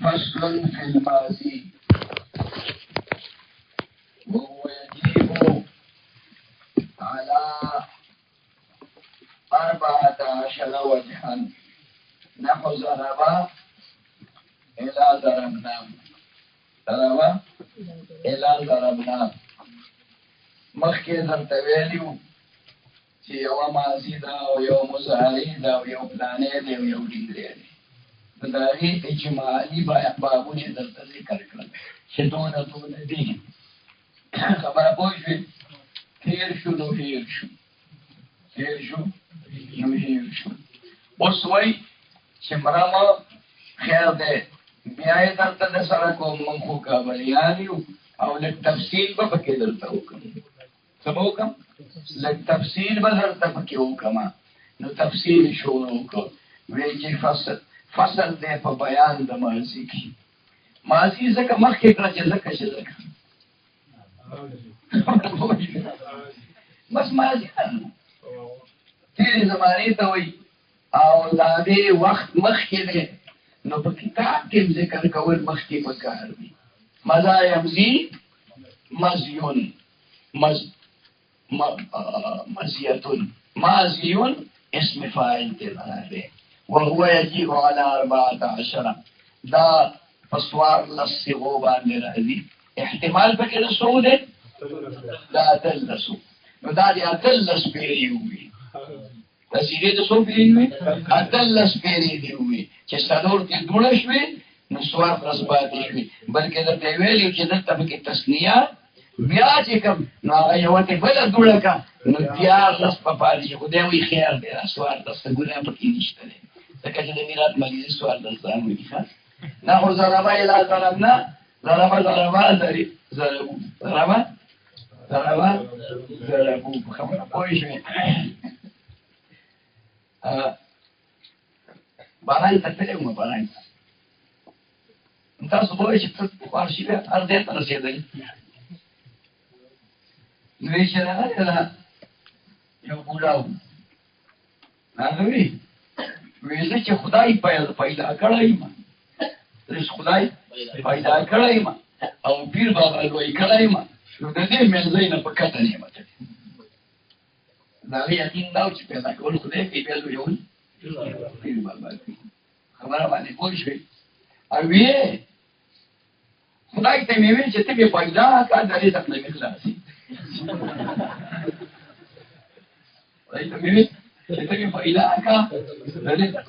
فصل في الماضي وهو يجيب على 14 وجها نحو ضرب إلى ضربنا ضرب إلى ضربنا مخکې درته ویلي چې یوه ماضي ده او یو مضارع ده او یو پلانی دی او یو ډیګری دی نو د هغې اجمالي بابونه یې درته ذکر کړل چې دونه دي خبره پوه شوې هیر شو نو هیر شو هیر شو نو هیر شو اوس وایي چې مرمه خیر دی بیا یې درته د سره کوم موږ خو کابلیان یو او لږ تفصیل به پکې درته وکړم څه به وکړم لږ تفصیل به درته پکې وکړم نو تفصیل یې شروع وکړو وایي چې فصل دی په بیان د ماضي کې ماضي ځکه مخکې کړه چې ځکه بس ماضي ده تېرې زمانې ته وایي او د هغې وخت مخکې دی نو په کتاب کې ذکر کول مخکې پکار دي مضى يمضي مضي ماضي اسم فاعل تلاره وهو يجيء على 14 دا فصوار للصغو باندې راځي احتمال پکې د څو دی دا اتلسو نو دا د اتلس پیرې وي د سیرې د څو پیرې وي اتلس پیرې دي وي چې څلور کې دوړه شوې نو سوار پلس پاتې شوې بلکې درته یې ویلي چې دلته پکې تثنیه بیا چې کوم نو هغه یوه ته بله دوړه کړه نو دیارلس به پاتې شي خو دی وایي خیر دی دا څوارلس ته ګناه پکې نشته دی ځکه چې د میلاد ملیزي څوارلس ځان وایي ښه نحو ضربه الی ضربنا ضربه ضربو ضربو په خبره پوه شوې باران ته تللی وم باران ته تاسو به وایئ چې ته خوار شوې هر ځای ته رسېدلې نو یې چې راغلی ده یو بوډا و هغه وایي زه چې خدای پیدا کړی یم خدای پیدا کړی یم او پیر بابا لوی کړی یم نو د دې منځۍ نه په کته نه یم تللی د هغې یقین دا و چې پیدا کول خدای کوي بیا لویول پیر بابا کوي خبره باندې پوه شوې او ویې خدای ته مې ویل چې ته مې پیدا کړه د رزق نه مې خلاصې خدای ته مې ویل چې ته مې پیدا کړه د رزق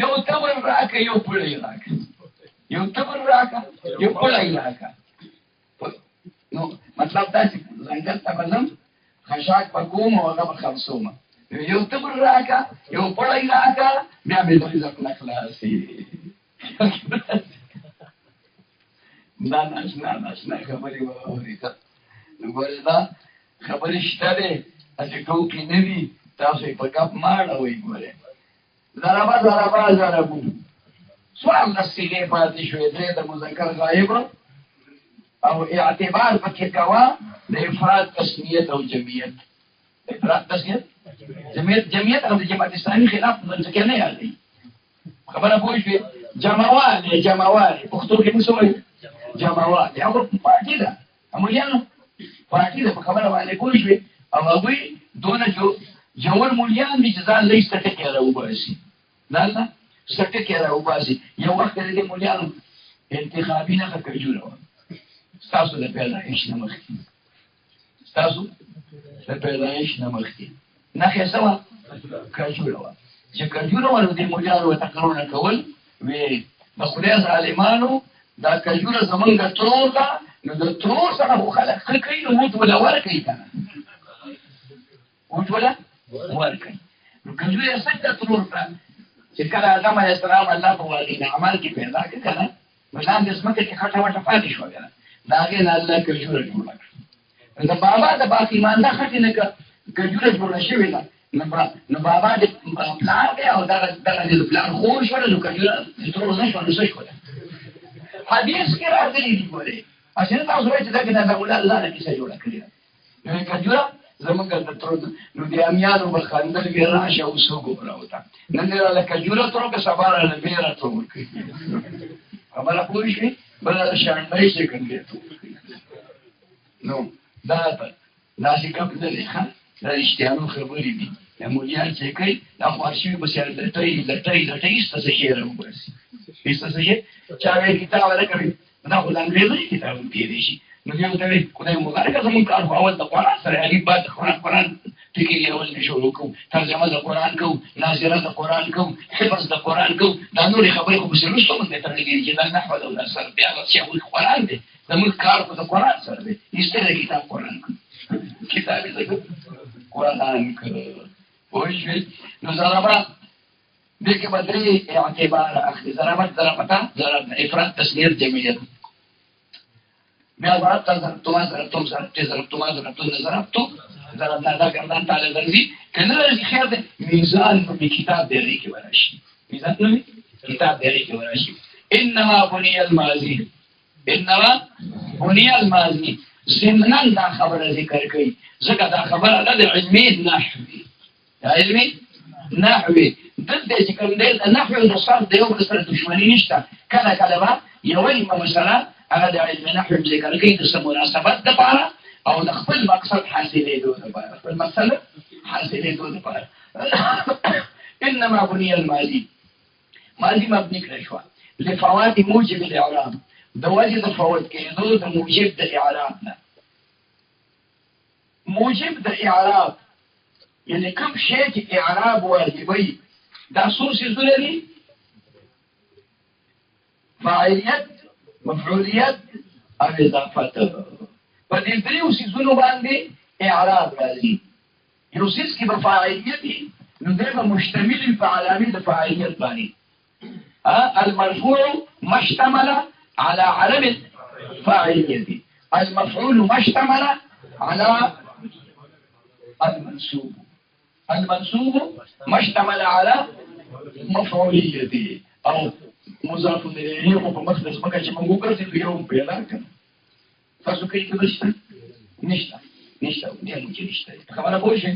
یو تبر راکړه یو پړی راکړه یو تبر راکړه یو پړی راکړه نو مطلب دا چې ځنګل ته به ځم خشاک به کوم او هغه به خرڅومه یو تبر راکړه یو پړی راکړه بیا مې د رزق نه خلاصې دا ناشنا خبرې واورئ ته نو ګورې دا خبرې شته دی چې ټوکې نه دي تاسو یې په ګپ مه اړوئ ګورې ضربه ضربو څوارلس صیغې پاتې شوې درې د مذکر غایب او اعتبار پکې کوه د افراد تسنیت او جمعیت افراد تسنیت جمعیت او د جماعت اسلامي خلاف ځکه نه یادوي خبره پوه شوې جمعوالې پښتو کې موږ څه وایو جمعوالې هغه پارټي ده امولیانو پارټي ده په خبره باندې پوه شوې او هغوی دونه جوړ مولیان دي چې ځان لږ سټکې راوباسي ځان نه سټکې راوباسي یو وخت د دې مولیانو انتخابي نښه کجوره وه ستاسو د پیدایش نه مخکې نښه څه وه کجوره وه چې کجوره وه نو دې مولیانو ورته کارونه کول ویې د خدای ظالمانو دا کجوره زمونږ ترور ده نو د ترور سره خو خلک ښه کوي نو موږ وله ورکوي که نه موږ وله ورکوي نو کجوره یې څنګه ترور کړه چې کله آدم علیه السلام الله په وادي نعمل کې پیدا کړه که نه نو لاندې ځمکه کې خټه وټه پاتې شوه که نه د هغې نه الله کجوره جوړه کړه د بابا د باقیمانده خټې نه کجوره جوړه شوې ده نو بابا د پلار دی او دغه د پلار خور شوله نو کجوره ترور نه شوه نو څه شوله حدیث کې راغلي دي ګورې چې تاسو وایئ چې دا کې د الله نه کیسه جوړه کړې ده نو کجوره زمونږ د ترو نو د امیانو به خندل وي راشه اوس وګوره ورته نن یې راله کجوره ترو که سبا راله بیره ترو ورکوي خبره پوه شوې بله شانډۍ چې کوم دی نو دا داسې کم نه دی ښه دا رښتیانو خبرې دي دا مولیان چې کوي دا خوار شوي بس لټۍ ایسته څه شی راوباسي ایسته څه شی چا وایي کتاب ورکوي دا خو د انګریزي کتاب هم کېدی شي نو دې ورته وایي خدای مبارکه زموږ کار خو اول د قرآن سره الف با د قرآن فکر یې اول نه شروع کوو ترجمه د قرآن کوو ناظره د قرآن کوو حفظ د قرآن کوو دا نورې خبرې خو پسې وروسته مونږ ته تړلې دي چې دا نحوه ده او دا سر بیا هغه چې هغوی قرآن دی زموږ کار خو د قرآن سره دی ایسته د کتاب قرآن کوو کتاب یې څه قرآن کوو پوه شوې نو ضربه دې کې به درې اعتبار اخلي ضربته افراد تصنیف جمعیت بیا ضربتما ضربتو ضربنا دا ګردان تاله درځي که نه درځي خیر دی میزان نومې کتاب دی هغې کې به راشي میزان نومې کتاب دی هغې کې به راشي انما بني الماضي ضمناً دا خبره ذکر کوي ځکه دا خبره ده د علمي نحوي د علمي نحوي دلته چې کوم دی د نحوي او د صرف د یو بل سره دښمني نشته کله کله به یوه نیمه مسله هغه د علم نحو ذکر کوي د څه مناسبت دپاره او د خپل مقصد حاصلېدو دپاره خپل مقصد حاصلېدو دپاره انما بني الماضي ماضي مبني کړی شوه لفوات موجب الاعراب د وجې د فوت کېدو د موجب د اعراب نه موجب د اعراب یعنې کوم شی چې اعراب واجبوي دا څو څیزونه دي فاعلیت مفعولیت او اضافت په دې دریو څیزونو باندې اعراب راځي یو څیز کې به فاعلیت وي نو دی به مشتمل وي په علامې د فاعلیت باندې المرفوع ما اشتمل على علم الفاعلیت المفعول ما اشتمل على المنصوب ما اشتمل على مفعولیته او مضاف الیه په مخصوص مکه چې موږ وګرځي یو پیدا کړو تاسو کې څه نشته دې موږ نشته خبره پوه شئ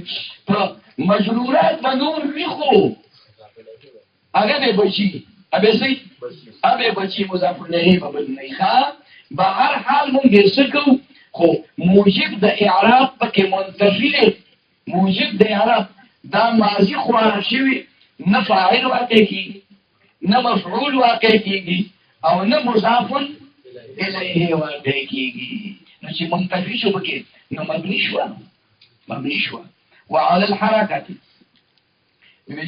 په مجرورات باندې ویخو هغه به بچي ابه بچي مضاف الیه په بدنه ښه به هر حال موږ یې سکو خو موجب د اعراب پکې منتفی موجب د اعراب دا ماضي خواره شوي نه فاعل واقع کېږي نه مفعول واقع کېږي او نه مضاف الیه واقع کېږي نو چې منتفي شو پکې نو مبني شوه وعلى الحرکت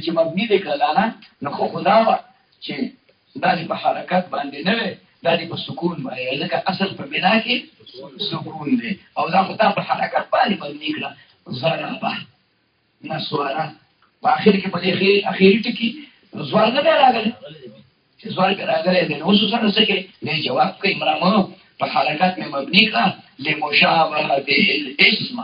چې مبني دی کړه نو خو خدا وه چې دا دې په حرکت باندې نه وی دا دې په سکون باندې ځکه اصل په بنا کې سکون دی او دا خو تا په حرکت باندې مبني کړه ضربه نسواره په اخر کې په دې اخري ټکي زوال نه راغلی چې زوال راغلی دی نو اوس سره څه کوي دی جواب کوي مرامو په حرکت مې مبني کړه لمشابهته الاسم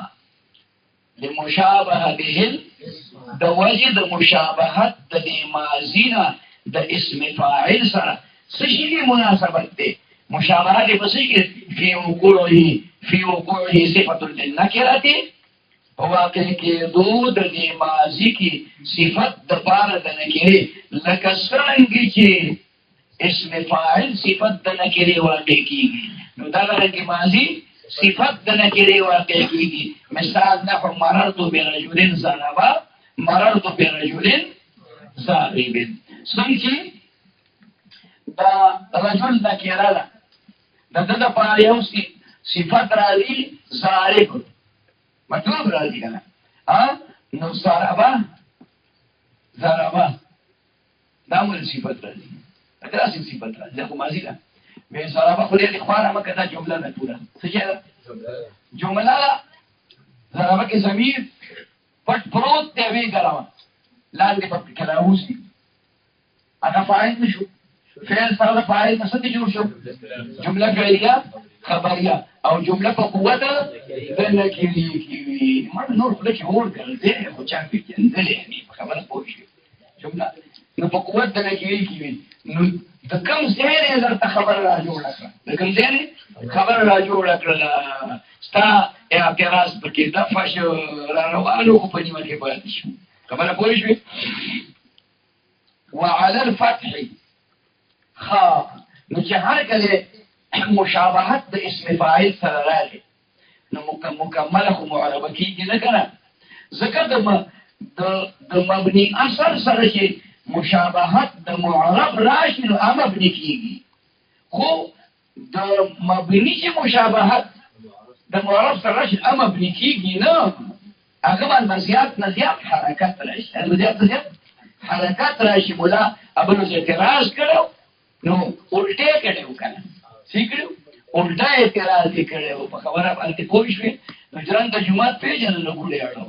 د وجه د مشابهت د دې ماضي نه د اسم فاعل سره څه شي مناسبت دی مشابهت په څه کې فی وقوعه صفة للنکرة په واقع کېدو د دې ماضي کې صفت د پاره د نکرې لکه څرنګه چې اسم فاعل صفت د نکرې واقع کېږي نو دا رنګه ماضي صفت د نکرې واقع کېږي مثال نحو مررت برجل ضربا مررت برجل ضارب څنګه دا رجل نکره ده د دې لپاره یو صفت راځي ضارب مطلب راځي کنه نو ضربا دا مول صفت راځي دا صفت راځي خو ماضي ده به ضربا خو دې خوانه مکه دا جمله نه پوره څه جمله ضربا کې ضمیر پټ پروت دی وی ګراوه لاندې په کلاوسی هغه فاعل نشو فعل سره فاعل څه دي جوړ شو جمله فعلیه خبریه او جمله په قوت د نکری کی ما نور خپل کې اور کړل دې خو چا پیژندل یې خبره پوه شي جمله نو په قوت د نکری کی نو د کوم ځای نه درته خبر را جوړ کړه د کوم ځای خبر را جوړ کړه ستا اعتراض پکې دفع شو را روانو خو په نیمه کې پاتې شو خبره پوه شوې وعلى الفتح نو چې هر کله مشابهت د اسم فاعل سره راغی نو مکمله خو معربه کېږي نه کنه ځکه د مبني اصل سره چې مشابهت د معرب راشي نو مبني کېږي خو د مبني چې مشابهت د معرب سره راشي مبني کېږي نه هغه باندې زیات حرکت راشي زیات حرکت راشي مولا ابل اعتراض کړو نو الټه کړو کنه سیکړو الټه اعتراض کړو په خبره باندې پوه شو نو ځان د جمعه پیژنه نو ګولې اړه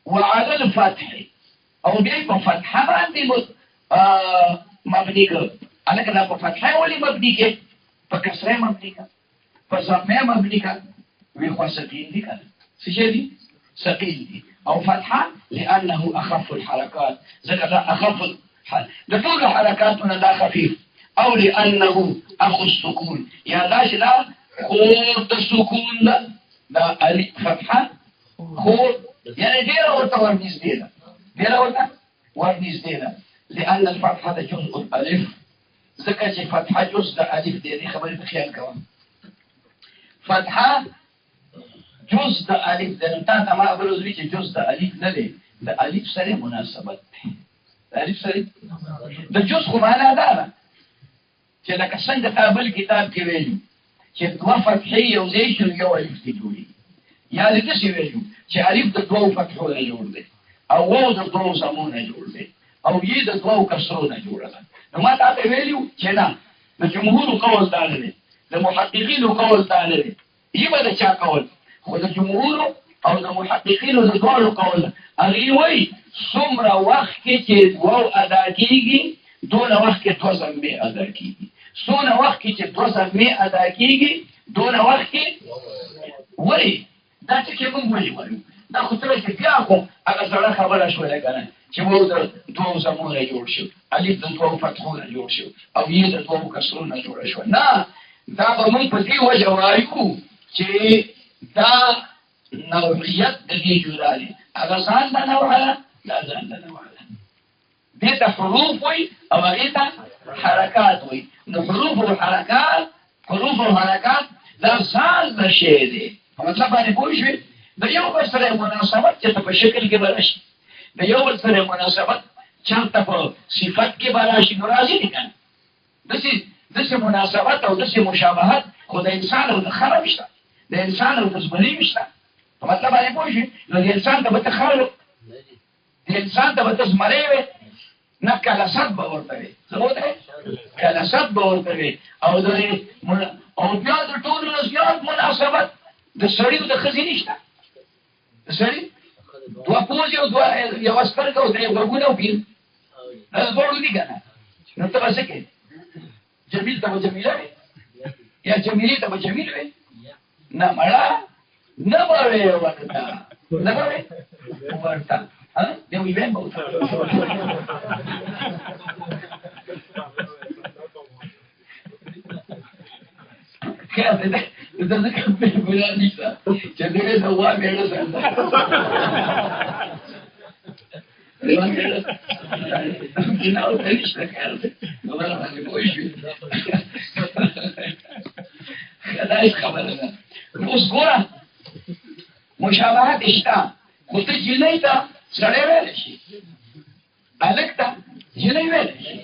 وعلى الفتح او بیا په فتحه باندې مبني کړو الکه دا په فتحه ولې مبني کې په کسره مبني کې په ضمه مبني کې وی خو سکین دي کنه څه شي دي ثقيل دي او فتحه لانه اخف الحركات ذكر اخف لطول حركاتنا لا خفيف او لانه اخو السكون يا داش لا خورد السكون لا الف فتحه خورد يعني ديره ورنيز ديره ورنيز ديره لان الفتحه جزء الالف ذكر فتحه جزء الف دي خبرت خيال كمان فتحه جزء د الف د نتا ته ما بروزوي چې جزء د الف نه دی د الف سره مناسبت دی د الف سره د جزء خو معنا ده چې لکه څنګه قابل کتاب کې ویلو چې دوه فتحې یو ځای شو یو الف دی جوړي یا دې څه ویلو چې الف د دوه فتحو نه جوړ دی او واو د دوه زمو نه جوړ دی او یې د دوه کسرو نه جوړ ده نو ما ته ویلو چې نه د جمهور قول دا نه دی د محققین قول دا نه دی یبه د چا قول خو د جمهور او د محققینو د ټولو قول هغه وایي څومره وخت کې چې واو ادا کیږي دونه وخت کې دوه ضمې ادا کیږي څونه وخت کې چې دوه ضمې ادا کیږي دونه وخت کې وایي دا چې موږ وایو دا خو تر چې بیا خو هغه سره خبره شوله کنه چې واو د دوه ضمو نه جوړ شو الف د دوه فتحو نه جوړ شو او یې د دوه کسرو نه جوړ شو نه دا به موږ په دې وجه وایو چې دا نوعیت د دې جوړالي هغه ځان د نوعه لا ځان د نوعه دې ته حروف وي او هغه ته حرکات وي نو حروف او حرکات دا ځان د شی دي مطلب باندې پوه شئ د یو بل سره مناسبت چې په شکل کې براشي د یو بل سره مناسبت چې په صفت کې براشي ناراضي دي کنه دغه مناسبت او دغه مشابهت خو د انسان او د خراب شته د انسان او د زمري مشته په مطلب باندې پوه شئ نو د انسان ته به تخلق د انسان ته به زمري وي نه کله صد به ورته وي څه وته کله صد به ورته وي او بیا د ټولو زیات مناسبت د سړي او د ښځې نشته د سړي دوه پوزې او یوه سترګه او درې غوږونه او پیل دا دواړو دي که نه نو ته به څه کوې جمیل ته به جمیله وي یا جمیلې ته به جمیل وي نه مړه نه به وې ورته نه به وې ورته de muy bien vos quédate entonces que me la lista ya debes de guardar mierda genau ehrlich da quédate no me la hagas muy bien da es خبرنا اوس ګوره مشابهت اشته خو ته جنۍ ته سړی ویلی شي هلک ته جنۍ ویلی شي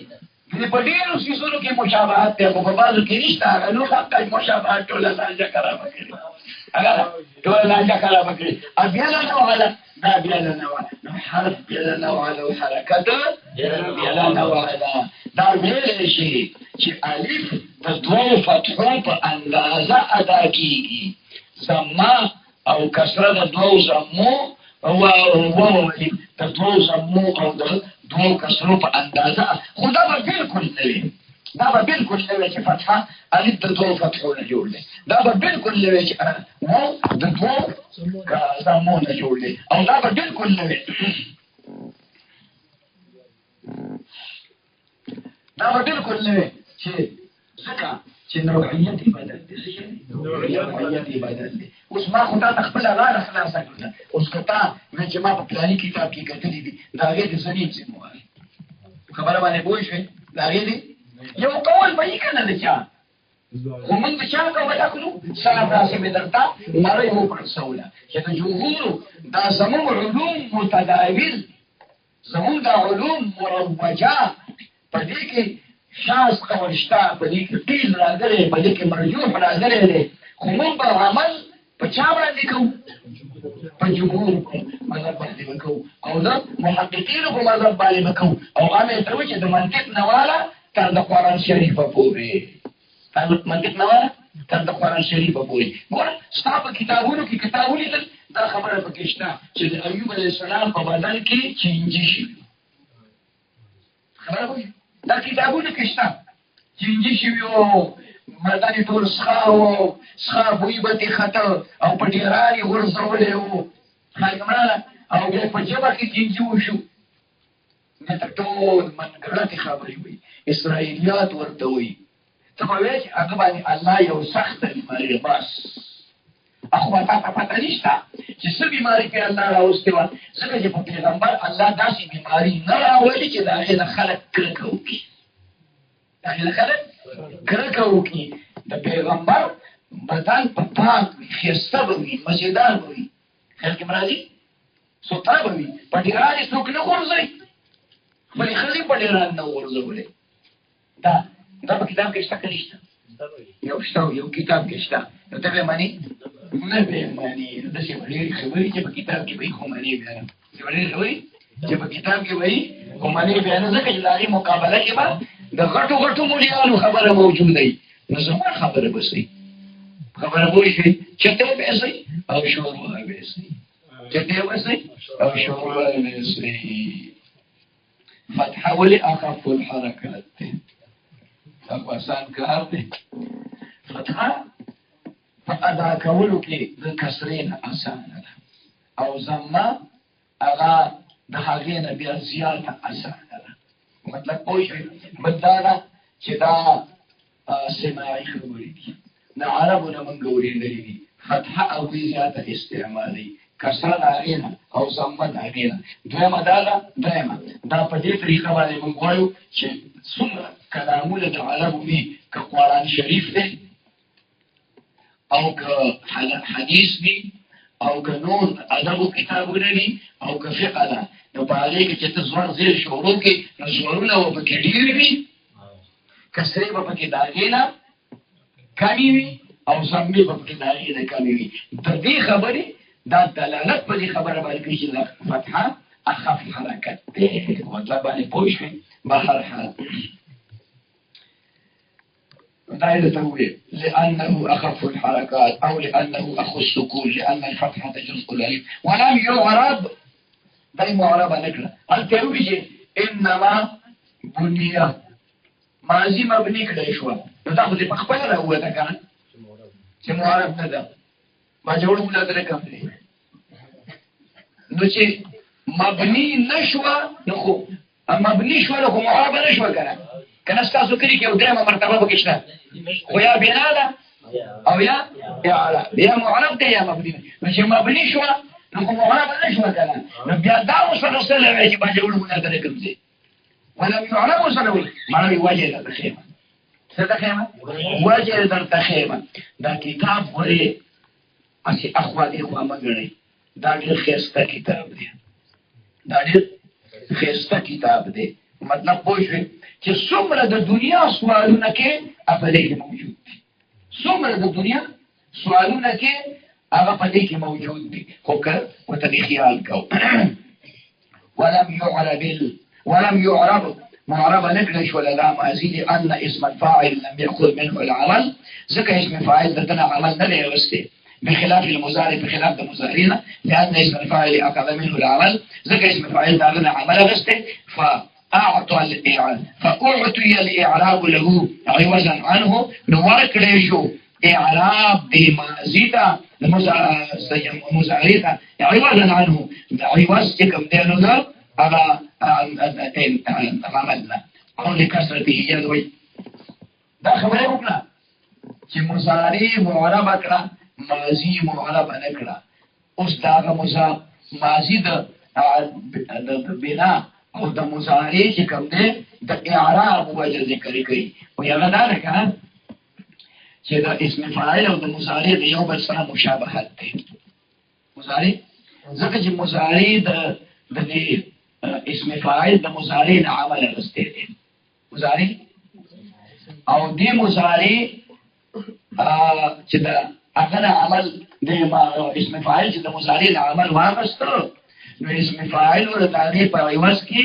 په ډېرو څیزونو کې مشابهت دی خو په بعضو کې نشته هغه نو خپله مشابهت ټوله لانجه خرابه کړې هغه ټوله لانجه خرابه کړې او بیا له نوعه ده دا بیا له نوعه نو حرف بیا له نوعه ده او حرکت بیا له نوعه ده دا ویلی شي چې الف د دوو فتحو په اندازه ادا کېږي ضمه او کسره د دوو ضمو وولی د دوو ضمو او د دوو کسرو په اندازه خو دا به بلکل نه وي دا به بلکل نه وي چې فتحه الف د دوو فتحو نه جوړ دی دا به بلکل نه وي چې واو د دوو ضمو نه جوړ دی او دا به بلکل نه وي دا به بلکل نه وي چې ځکه چې نوعیت بدل دي نوعیت بدل دي. اوس ما خو تا خپل غاړه خلاص کړل، اوس کتا نه چې ما په پلاني کتاب کې کتلې دي دا غي د زمين سیموالي خبره باندې پوه شئ. دا غي دي یو قول به یې کنه د چا خو موږ د چا قول اخلو سلام راسي مې درته مړی وکړ سوله چې د جمهور دا زموږ علوم متداول زموږ د علوم مروجه په دې کې شاذ قول شته، په دې کې قیل راغلی، په دې کې مرجوح راغلی دی، خو موږ به عمل په چا باندې کوو؟ په جمهور مذهب باندې به کوو او د محققینو په مذهب باندې به کوو. او هغه ته وایي چې د منطق نه واله تر د قرآن شریفه پورې منطق نه واله تر د قرآن شریفه پورې. ګوره ستا په کتابونو کې کتاب ولیدل دا خبره پکې شته چې د ایوب علیه السلام په بدن کې چینجي شوي. خبره پوه دا کتابونه کې شته چینجي شوي وو، بدن یې ټول څښا وو، څښا بوی به ترې خته او په ډېران یې غورځولی وو خالقمراله او بیا په ژبه کې چینجي وشو. دلته ټول منګړتې خبرې وایي، اسرائیلیات ورته وایي. ته به وایې چې هغه باندې الله یو سخته بیماري بس اخو تا ته پته نشته چې څه بیماري پرې الله راوستې وه، ځکه چې په پیغمبر الله داسې بیماري نه راولي چې د هغې نه خلک کرکه وکړي، د هغې نه خلک کرکه وکړي. د پیغمبر بدن په پاک وي، ښایسته به وي، مزېدار به وي، خیال کې م راځي، سوتره به وي، په ډېران یې څوک نه غورځوي، خپلې ښځې په ډېران نه غورځولې. دا په کتاب کې شته که نشته؟ یو شته یو کتاب کې شته. نو ته به منې؟ نه به یې منې. داسې به ډېرې خبرې چې په کتاب کې به یې خو منې بیا نه، چې به ډېرې خبرې چې په کتاب کې به یې خو منې بیا نه، ځکه چې د هغې مقابله کې به د غټو غټو مولیانو خبره موجوده وي، نو زما خبره به صحیح خبره پوه شوې. چټی به یې صحیح او شوروا به یې صحیح، چټی به صحیح او شوروا به یې صحیح. فتحه ولې اخف الحرکات دی؟ دا آسان کار دی. فتحه په ادا کولو کې د کسرې نه اسانه ده او ضمه هغه د هغې نه بیا زیاته اسانه ده. مطلب پوه شوې. بل دا ده چې دا سماعي خبرې دي، د عربو نه موږ اورېدلې دي. فتحه او زیاته استعمالوي، کسره د هغې نه او ضمه د هغې نه. دویمه دا ده دا په دې طریقه باندې موږ وایو چې څومره کلامونه د عربو وي، که قرآن شریف دی او که حدیث دی او که نور ادبو کتابونه دي او که فقه ده، نو په هغې کې چې ته زوړ زیر شروع کې نو زورونه به پکې ډېر وي، کسرې به پکې د هغې نه کمې وي او ضمې به پکې د هغې نه کمې وي. د دې خبرې دا دلالت په دې خبره باندې کوي چې فتحه اخف حرکت دی. مطلب باندې پوه شوې. بهر حال دائرة تنويه لأنه أخف الحركات أو لأنه أخو السكون لأن الفتحة جزء الألف ولم يعرب دائما معربة نكرة الترويج إنما بنية ماضي مبني كده شوى نتاخذ بخبره هو ده كان چې معرب نه ده ما جوړ مولا درې کوم دي نو چې مبني نشوه نو خو مبني شوه نو معرب نشوه کنه ستاسو کلی کې یو درېمه مرتبه پکې شته، خو یا بنا ده او یا اعراب، یا معرب ده یا مبني. نو چې مبني شوه نو خو معرب نه شوه کنه، نو بیا دا وسره سره وایي چې باندې ولونه درې کوم دي ولم يعرب سره وایي معنی وجه ده خیمه څه ده خیمه وجه درته خیمه. دا کتاب ورې اسی اخوا دې خوا مګړی دا ډېر ښایسته کتاب دی، دا ډېر ښایسته کتاب دی. مطلب پوه شوې چې څومره د دنیا سوالونه کې په دې کې موجود دي، څومره د دنیا سوالونه کې هغه په دې کې موجود دي. خو که ورته دې خیال کوو ولم يعرب معربه نکړی شوله دا ماضي لأن اسم الفاعل لم يأخذ منه العمل، ځکه اسم فاعل دلته عمل نه دی اخیستی بخلاف المضارع بخلاف المضارع لأن اسم الفاعل أخذ منه العمل، ځکه اسم فاعل دلته عمل اخیستی فأعطي الإعراب له عوضا عنه نورك ليشو إعراب دي مازيدا مزاريدا عوضا عنه عوض كم دينو ده على عملنا أو لكسرته يدوي دا خبره وکړه چې مضارع معرب کړه ماضی معرب نه کړه. اوس دا ماضی د بنا او د مضارع چې کوم دی د اعراب وجه ذکر کوي. او یو دا ده کنه چې د اسم فاعل او د مضارع د یو بل سره مشابهت دی. مضارع ځکه چې مضارع د اسم فاعل د مضارع نه عمل اخیستی دی. مضارع او دې مضارع چې د هغه عمل د اسم فاعل چې د مضارع نه عمل واخیسته نو اسم فاعل ور د هغې په عوض کې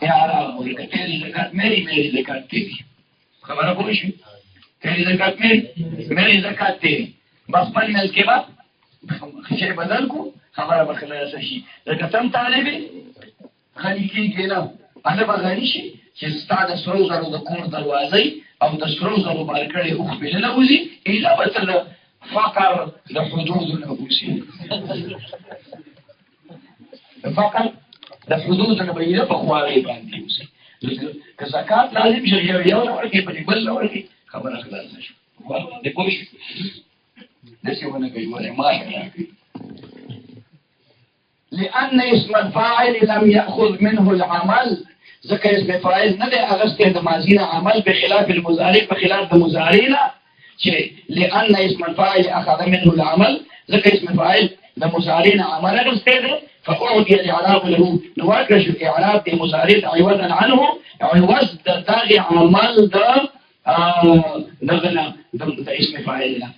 اعراب ورکړه. تیری زکات میری زکات تیری. خبره پوه شوې؟ تیری زکات میری زکات تیری. بس خپل منځ کې به شی بدل کو خبره به خلاصه شي. لکه تم طالب غني کېږي نه هغه به غني شي چې ستا د سرو زرو د کور دروازې او د سرو زرو بارکړې اوښبېله نه وځي ایله به ته د فقر د حدودو نه وځي. فقط د حدود نه به یې په خوارۍ باندې وځي. که زکات لازم شي یو ورکړي بلې بل ورکړي خبره خلاصه شوه. د پوه شو داسې ونه کوي ولې ما کوي. لأن اسم الفاعل لم يأخذ منه العمل ذكر اسم فاعل نه دی اغسطی د ماضی نه عمل بخلاف المضارع بخلاف د مضارع نه چې لأن اسم الفاعل أخذ منه العمل ذكر اسم فاعل د مضارع نه عمل اغسطی دی فأعطي الإعراب له نواكش الإعراب دي مضارع عوضا عنه عوض داغي عمل دغنا اسم فاعل له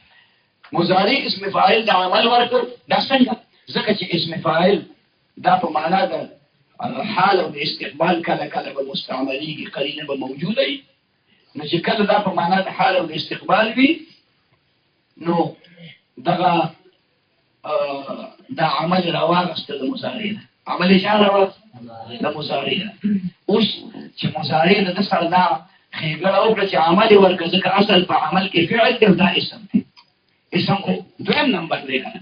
مضارع اسم فاعل د عمل ورکو دا څنګه ځکه چې اسم فاعل دا په معنا د حال او د استقبال کله کله به مستعملېږي قرینه به موجوده وي نو چې کله دا په معنا د حال او د استقبال وي نو دغه دا عمل راواغسته د مضارع نه عمل چا راواغسته د مضارع نه. اوس چې مضارع د سره دا ښېګړه وکړه چې عمل یې ورکړه ځکه اصل په عمل کې فعل دی او دا اسم دی. اسم خو دویم نمبر دی که نه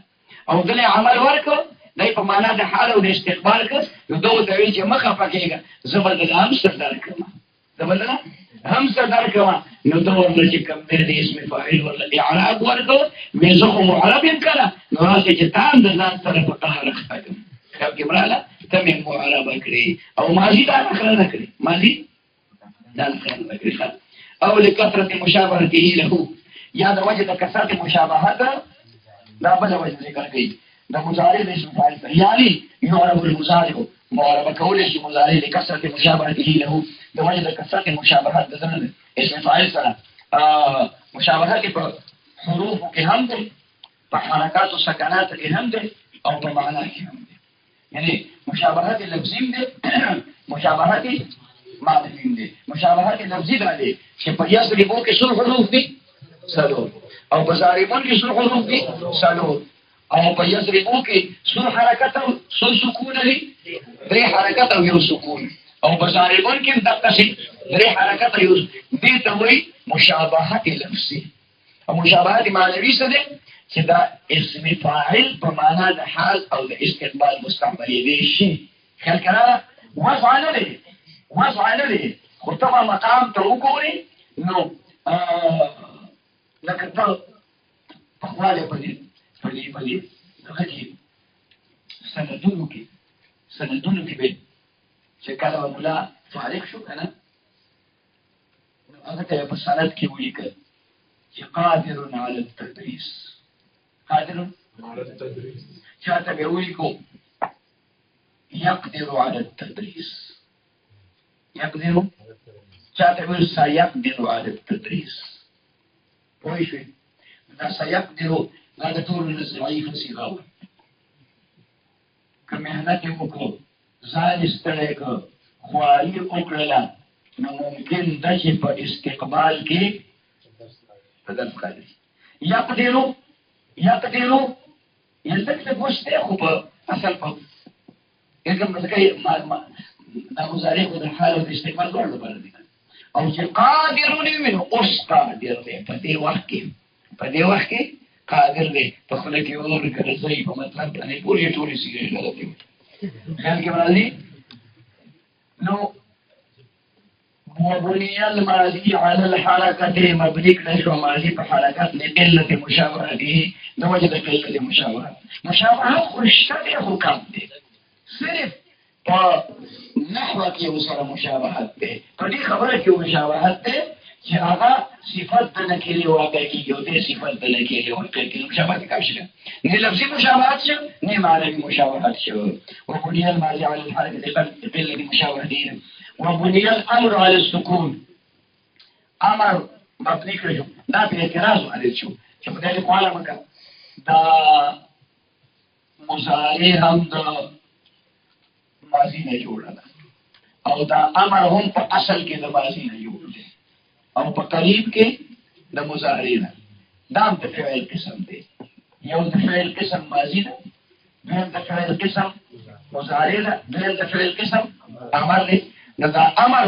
او دلې عمل ورکړ دی په معنا د حال او د استقبال کړ نو ده ورته وایي چې مه خفه کېږه زه به دله هم سر درکړم زه به دله هم سر درکړم نو ده ورله چې کوم دی د اسم فاعل ورله اعراب ورکړ وایي زه خو معرب یم که نه نو راسې چې تا هم د ځان سره په قهر اخته کړم خیال کې مراله ته مې معربه کړې او ماضي دا نخره نه کړې ماضي دا نخره نه کړې او لکثرة مشابهته له یا د وجه د کثرت مشابهت دا بله وجه ذکر کوي د مضارع د اسم فاعل ته یعنی یعرب المضارع معربه کولی شي مضارع لکثرت مشابهته له د وجه د کثرت مشابهت د ځنه اسم فاعل سره مشابهت په حروفو کې هم دی په حرکات او سکنات کې هم دی او په معنا کې هم دی. یعنی مشابهت لفظي دی مشابهت معنوي دی. مشابهت لفظي دا دی چې په یضربو کې څو حروف دي څلور او په ضاربون کې څو حروف دي څلور او په یضربو کې څو حرکت او څو سکون دي درې حرکت او یو سکون او په ضاربون کې دقیقه درې حرکت او یو دې ته وایي مشابهت لفظي. او مشابهت معنوي څه دی چې دا اسم فاعل په معنا د حال او د استقبال مستعملېدی شي. خیال کړه وضع نه لري وضع نه لري خو ته مقام ته وګورې نو لکه ته پخوالی پدې دغه کې سندونو کې به چې کله به ملا فارغ شو که نه نو هغه ته په سند کې ولیکل چې قادر علی التدریس قادر علی التدریس چاته به ولیکو یقدر علی التدریس يقدر چاته ویل سيقدر على التدريس پوه شئ دا سيقدر دا د ټولو نه ضعیفه صیغه وه که محنت یې وکړو ځان یې ستړی کړ خواري یې وکړله نو ممکن ده چې په استقبال کې په درس قادر يقدر یلدک ته ګوش دی خو په اصل په یکم ځکه دا مضارع خو د حال او د استقبال دواړو لپاره دی او چې قادر نه وي نو اوس قادر دی په دې وخت کې قادر دی په خوله کې اور کړی صحیح په مطلب باندې پورې ټولې سیګرې غلطې خیال کې راځي نو وبني الماضي على الحركة مبني كده ماضي بحركات لقلة مشابهته لوجد قلة مشابهة مشابهة خشتة حكام دي صرف نحو کې وسره مشابهت ده په دې خبره کې مشابهت ده چې هغه صفات د نکري واقع کیږي او دې صفات د نکري واقع کیږي مشابهت کوم شي نه لفظي مشابهت شو نه معنوي مشابهت شو وبني الماضي على الحركة قلة مشابهته وبني الامر على السكون امر مبني کړو دا په اعتراض باندې شو چې په دې کومه مکه دا مضارع هم د ماضی نه جوړه ده او دا امر هم په اصل کې د ماضی نه جوړ دی او په قریب کې د مضارع نه دا د فعل قسم دی یو د فعل قسم ماضی ده دویم د فعل قسم مضارع ده دویم د فعل قسم امر دی دا امر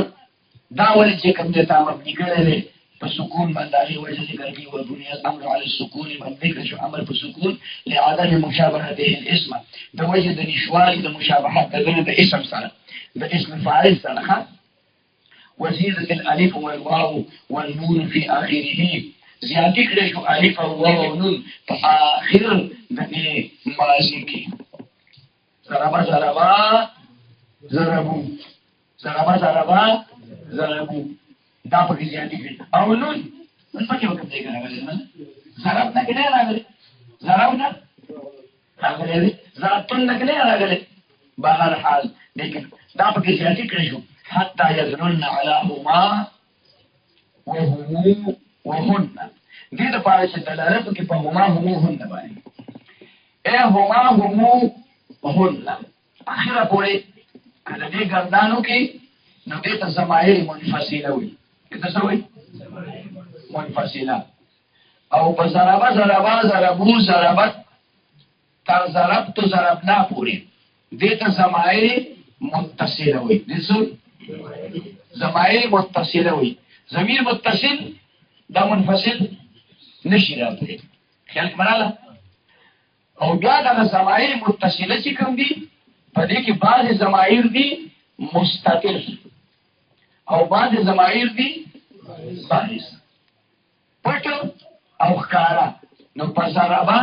دا ولې چې کوم د امر نګړلې په سکون باندې وجه ذکر دی او بني الامر على السكون باندې شو امر په سکون لعدم مشابهته الاسم د وجه د نشوال د مشابهت د اسم سره د اسم فاعل سره وزيدت الالف والواو والنون في اخره زیاتې کړې شو الف او واو او نون په اخر د ماضي کې ضربا ضربا ضربوا ضربا ضربا ضربوا دا په کې زیاتې کړې او نون په کې وکړه څنګه راغلی ضرب نه کړه راغلی ضرب نه راغلی ضرب نه کړه راغلی بهر حال لیکن دا په کې زیاتې کړې شو حتى يدلن على هما وهم وهن دې د پاره چې دلالت کوي په هما هن باندې هما هم وهن اخره پورې کله دې ګردانو کې نو دې ته ضمائر منفصله وي کته څه وي منفصله او په ضربا ضربا ضربو ضربت تر ضربت ضربنا پورې دې ته ضمائر متصله وي دې څه ضمائر متصله وي ضمیر متصل دا منفصل نشي راځي خیال کړه او بیا دا ضمائر متصله چې کوم دي په دې کې بعض ضمائر دي مستتر او بعض ضمائر دي بارز پټ او ښکارا نو په ضربا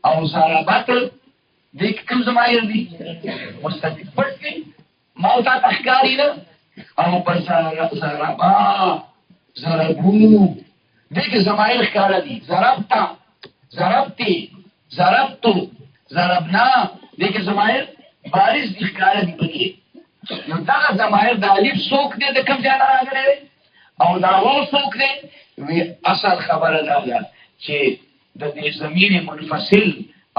او ضربات دې کوم ضمائر دي مستتر پټ دي موتا تخکاری نه او په ضربا ضربو دې کې ضمائر ښکارا دي ضربتا ضربتي ضربتو ضربنا دې کې ضمائر بارز دي ښکارا دي پکې نو دا ضمائر د الف څوک دې د کوم ځای راغلي او دا واو څوک دې وی اصل خبره ده چې د دې ضمیر منفصل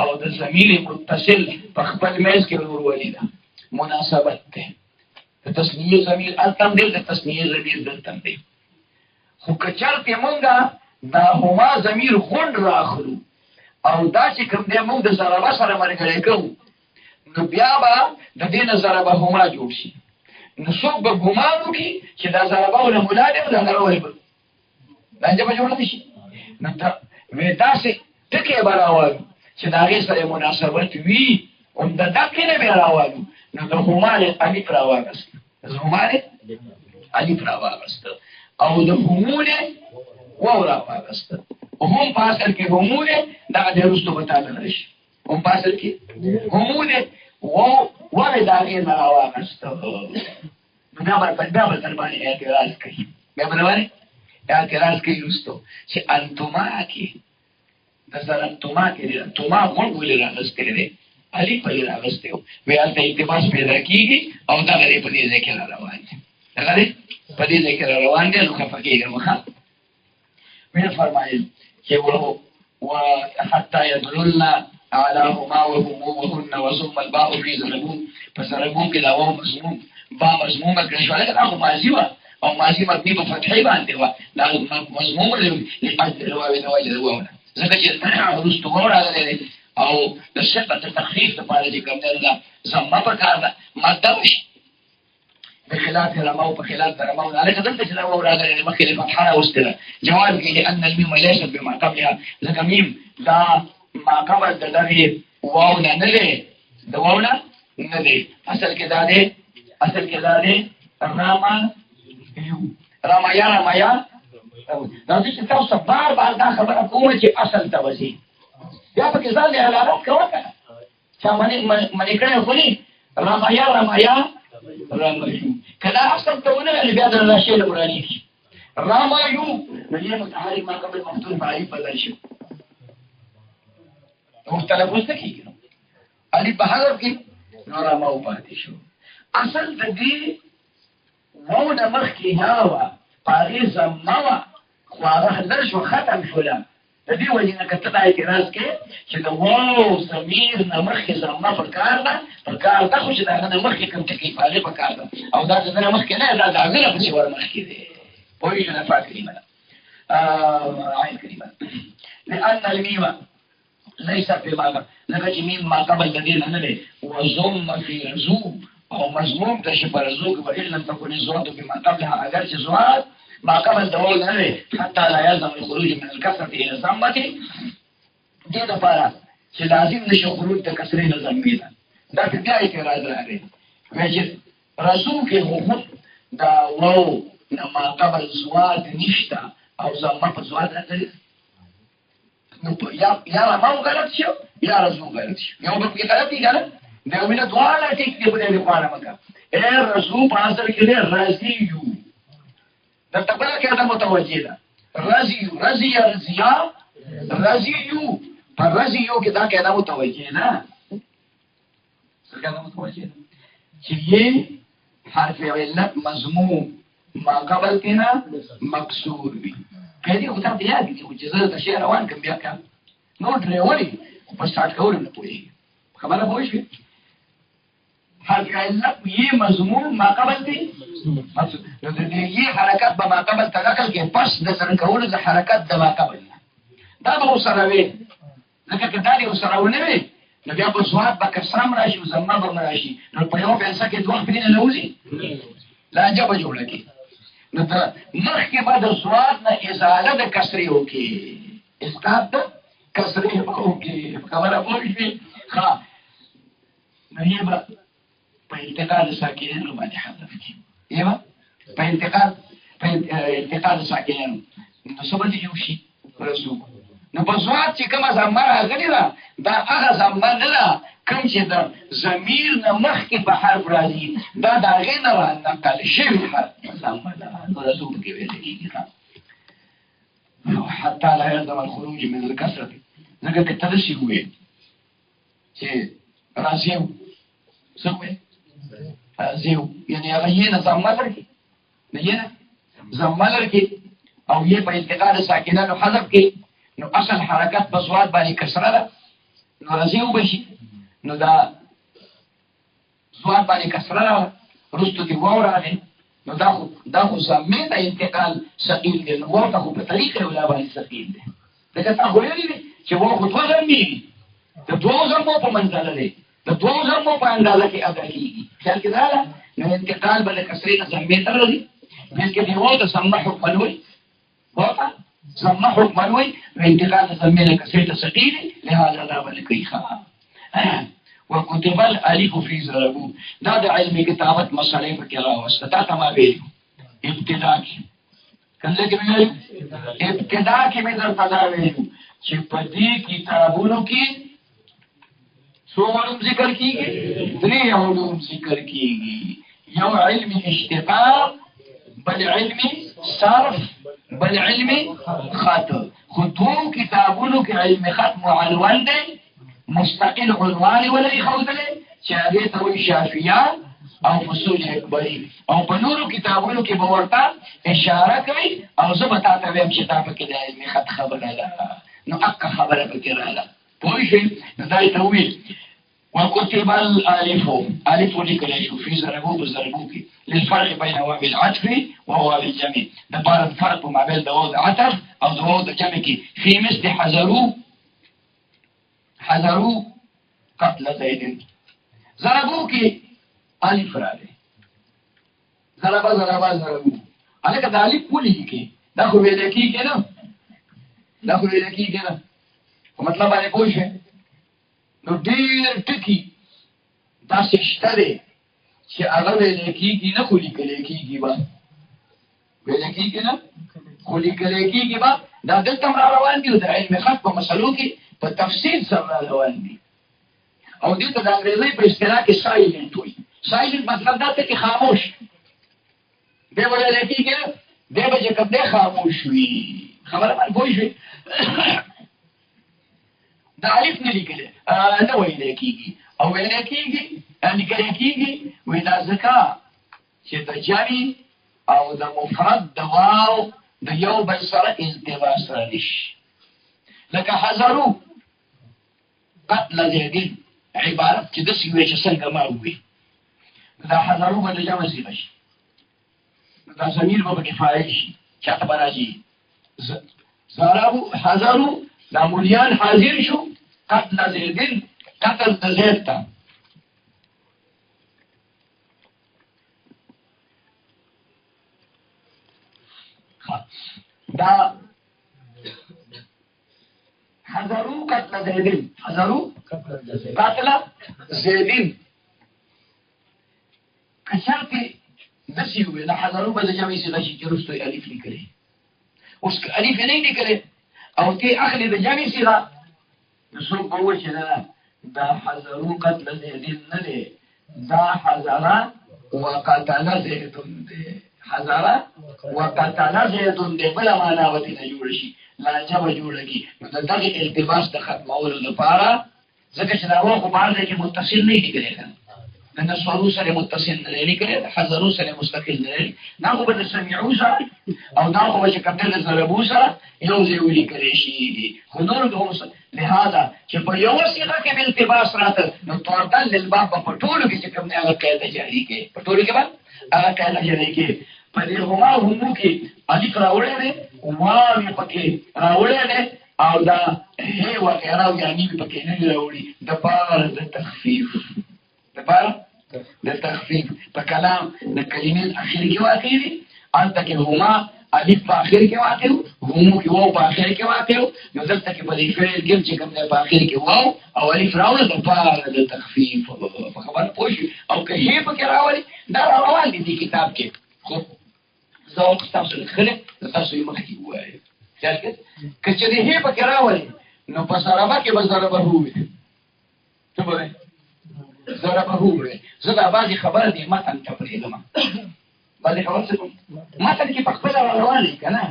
او د ضمیر متصل په خپل میز کې ورولې ده مناسبت ده د تسنیه ضمیر التم دې د تسنیه ضمیر دلته دی خو کچرته مونږه دا هما ضمیر غون راخلو او دا چې کوم دې مونږ د ضربه سره مرګړې کوو نو بیا به د دې نه ضربه هما جوړ شي نو څوک به ګمان وکړي چې دا ضربه ولا مولا دی دا غوړې به دا چې به جوړ شي نو دا وې داسې ټکي براوي چې دا غي سره مناسبت وي او دا دکې نه براوي نو د هما له الف راوغست د هما له الف راوغست او د همونه واو راوغست هم پاسل کې همونه دا د رستو بتاله نشي هم پاسل کې همونه واو ولې دا غي نه راوغست نو دا به تر باندې اعتراض کوي بیا باندې اعتراض کوي رستو چې انتما کې د سره انتما کې توما مونږ ولې راغستې دي علي په راغستې وي البته التباس پیدا کیږي او دا غری په دې ځکه روان دي دا غری په دې ځکه روان دي نو خفقېږي مخه مې فرمایل چې حتى يدللنا على هما وهم وهن وثم الباء في ضربون فضربون کې دا و مضموم با مضمومه کړی شو لکه هغه ماضي و او ماضي مبني په فتحې باندې و دا مضموم لأجل الواو د وجه الواو ځکه چې رستو راغلی او د صفت تخفیف لپاره چې کوم دی زما په کار ده ماده وشي بخلاف رمو په خلاف رمو نه لکه دلته چې رمو راغلی مخکې د فتحه واستله جواب کې لأن الميم ليست بما قبلها ځکه میم دا ما قبل د دغه واو نه دی د واو نه دی اصل کې دا دی رما یو رمیا رمیا راځي چې تاسو بار بار دا خبره کومه چې اصل ته وځي بیا پکې ځان له حالات کوه کنه چې منې کړه خو نه رمیا رمیا رمایو کله اصل ته ونه بیا د راشي له قرآني رمایو نو یې متحرک ما قبل مفتوح فعلی بدل شو مختلف وسته کیږي علي بهادر کې نو رماو پاتې شو اصل د دې وو د مخ کې هوا پاره زموا خو هغه لږ شو ختم شولا د دې وجه نه کته اعتراض کې چې د وو ضمیر نه مخ کې زموا پر کار ده خو چې دا نه مخ کې کوم ټکی فعال په کار ده او دا د مخ کې نه دا غره په څیر مخ کې ده پوهې نه فاکرینه عین کریمه لأن الميم ليس في معنى لکه چې میم ما قبل د دې نه ده وضم في رزو او مضموم تشبه رزو کې وإن لم تكن الزوات بما قبلها اگر چې زوات ما قبل دول نه ده حتى لا يلزم الخروج من الكسرة الى الضمة دې لپاره چې لازم نشي خروج د کسرې نه ضمې ده دا بیا اعتراض راغی چې رزو کې هو دا وو نه ما قبل زوات نشته او ضمه په زوات راځي نو یا ما غلط شو یا رزو غلط شو یو په کې غلط دي کنه دا وینه دواړه ټیک دی په دې لپاره مګه اے رزو په اصل کې دی رازی یو دا تبره کې دا متوجه ده رازی رضیا رازی یو پر رازی یو کې دا کې دا متوجه ده څنګه دا متوجه ده چې یې حرف علت مضموم ما قبل کنا مکسور وي کله یو ته یاد دي چې زه د شعر روان کوم بیا کوم نو ډریوري په سٹارټ کول نه پوي خبره پوه شئ حرف علت یې مضمون ما قبل دي نو د دې حرکت به ما قبل تدخل کې پس د سر کول د حرکت د ما قبل دا به سره وي لکه کدا دی سره ونه وي نو بیا په سواد به کسرم راشي او زما به راشي نو په یو پیسې کې دوه پینې نه وځي لا جبه جوړه کی نو دا مخکې به د سواد نه ازاله د کسرې وکي اسقاط د کسرې وکي خبره پوه شئ ښه نو یې به په انتقال ساکنینو باندې حذف کی یې په انتقال ساکنینو نو څه به یو شي رسو نو په سواد چې کومه زمه راغلې ده دا هغه زمه نه ده کوم چې د ضمیر نه مخکې په حرف راځي دا د هغې نه رانقل شوي حرف زمه ده نو رسو پکې ویل کېږي حتی لا يلزم الخروج من الكسرة ځکه که ته داسې ووایې چې راځي څه ووایې راځي یعنې هغه یې نه زمه لرګي د یې نه زمه لرګي او یې په انتقال ساکنانو حذف کې نو اصل حرکت په سواد باندې کسره ده نو راځي وبشي نو دا سواد باندې کسره ده رستو کې واو راغی نو دا خو زمې ته انتقال ثقیل دی نو واو ته خو په طریقې ولا باندې ثقیل دی ځکه تا خو ویلي دي چې واو خو دوه زمې دي د دوو زمو په منزله دی د دوو زمو په اندازه کې ادا کېږي خیال کې راغله نو انتقال به د کسرې نه زمې ته راځي بلکې دی واو ته سمه حکم وي واو ته سمه حکم وي نو انتقال د زمې نه کسرې ته ثقیل لهذا دا باندې کوي ښه وكتب الالف في ضربو دا د علم کتابت مسئله په کې راوسته تا ته ما ویلو ابتدا کې کله کې ویلو ابتدا کې مې درته دا ویلو چې په دې کتابونو کې څو علوم ذکر کیږي درې علوم ذکر کیږي یو علم اشتقاق بل علم صرف بل علم خط خطو کتابونو کې علم خط معلول دی مستقل عنوان ولري خوذله چې هغه ته وي شافعیان او فصول اکبری او په نورو کتابونو کې به ورته اشاره کوي او زه به تاسو ته وایم چې تاسو کې د علمي خط خبره ده نو اکه خبره پکې رااله پوه شئ دا ته وي وكتب الالف الف لیکل شو فی ضربو بضربو کې للفرق بین واو العطف وواو الجمع د بار فرق په مابین د واو العطف او د واو الجمع کې فی مثل حذروا قتل زید ضربو کې الف راغی ضربو الکه د الف پولی کې دا خو ویل کېږي نه په مطلب باندې پوه شئ نو ډېر ټکي داسې شته دی چې هغه ویل کېږي نه خو لیکل کېږي به ویل کېږي نه خو لیکل کېږي به دا دلته هم را روان دي او د علم خط په مسلو کې په تفصیل سره را روان دي او دې ته د انګریزۍ په اصطلاح کې سایلنټ وایي. سایلنټ مطلب دا ته چې خاموش دی به ویل کېږي دی به چې کوم دی خاموش وي. خبره باندې پوه شوې. دا الف نه لیکلی نه ویلی کېږي او ویلی کېږي لیکلی کېږي وایي دا ځکه چې د جمع او د مفرد د واو د یو بل سره التباس رانی شي. لکه حذرو قتل زیدین عبارت چې داسې وایي چې څنګه ما ووایي دا حذرو به د جمع صیغه شي دا ضمیر به پکې فاعل شي چاته به راځي حذرو دا مولیان حاضر شو قتل زیدین قتل د زید ته دا حذرو قتل زیدین حذرو قتل زیدین کشر کې دسی وي دا حذرو به د جمع صيغه شي چې رستو الف لیکلې اوس که الف نه لیکلې او ته اخلي د جمع صيغه نو څوک به وایي چې نه دا حذرو قتل زیدین نه دی دا حذره وقتل زیدون دی حذره وقتل زیدون دی بله معنا ورته نه جوړ شي لانجه به جوړېږي نو د دغه التباس د ختمولو لپاره ځکه چې دا واو خو بعض ځای کې متصل نه لیکلی که د نصرو سره متصل نه دی لیکلی د حذرو سره مستقل نه دی دا خو به د سمیعو سره او دا خو به چې کوم دی د ضربو سره یو ځای ولیکلی شي خو نورو کې هم لهذا چې په یوه صیغه کې به التباس راته نو تعدل للباب به په ټولو کې چې کوم دی هغه قاعده جاري کوي په ټولو کې به هغه قاعده جاري کوي په دې هما همو کې الف راوړی دی واو یې پکې راوړی دی او دا هی وغیره او یعنی به پکې نه راوړي دپاره د تخفیف دپاره د تخفیف په کلام د کلمې اخر کې واقع دي هلته کې هما الف په اخر کې واقع همو کې واو په اخر کې واقع نو دلته کې په دې فعل کې چې کوم دی په اخر کې واو او الف راوړل دپاره د تخفیف په خبره پوه شئ او که هی پکې راولي دا روان دي دې کتاب کې خو زه اوس تاسو لیکلی تاسو یې مخکې ووایئ خیال کړئ که چېرې هی پکې راولي نو په ضربه کې به ضربه ووي څه به وایي ضربه ووي زه دا بعضې خبره دې متن ته پرېږدم بعضې خبره څه کوم متن کې په خپله روان یې که نه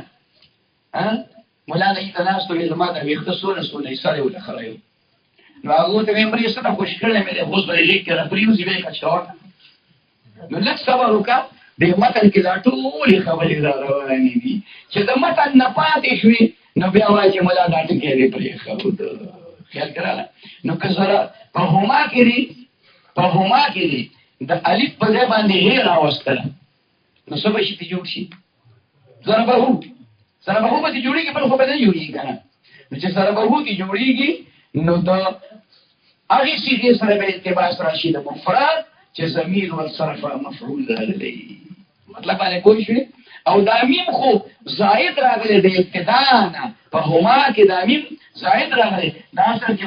مولانا یې ته ناست وې زما دا ویښته څونه یې سر یې ولخری نو هغه ورته ویم مرې څه ته خوشي کړی مې دی اوس به یې لیک کې راپرېوځي بیا یې کچکول نو لږ صبر وکړه د متن کې دا ټولې خبرې را روانې دي چې د متن نه پاتې شوې نو بیا وایي چې ملا دا ټکي دې پرېښود خیال کړه نو که سره په هما کې دي د الف په ځای باندې هی راوستله نو څه به شي ته جوړ شي ضربهو به دې جوړېږي بل خو به نه جوړېږي که نه نو چې ضربهو دې جوړېږي نو د هغې صیغې سره به التباس راشي د مفرد چې ضمیر والصرف مفعول راغلی مطلب باندې پوه شوې او دا میم خو زائد راغلی د ابتدا نه په هما کې دا میم زائد راغلی دا اصل کې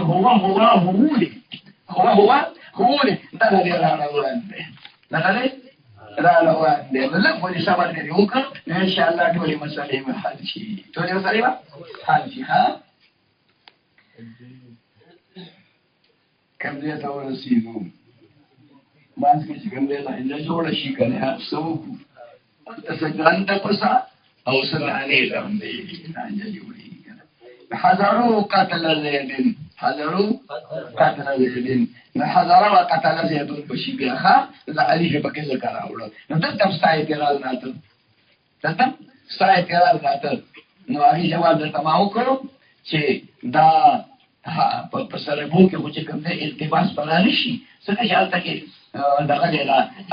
هو دی دغه دی را روان دی نو لږ ولې صبر دې وکړه نو انشاءالله ټولې مسلې به حل شي حل شي ښه کوم ځای ته ورسېږو مانځ کې چې کوم دی لانجه جوړه شي که نه څه وکړو هلته څه ګرنده پسه او څه دانې لاندې لانجه جوړېږي که نه حذرو قتل زیدین نو حذره و قتل زیدون به شي بیا ښه د الف یې پکې ذکر راوړه نو دلته هم ستا اعتراض راته نو هغې جواب درته ما وکړو چې دا په سربو کې خو چې کوم دی التباس به را نه شي ځکه چې هلته کې دغه دی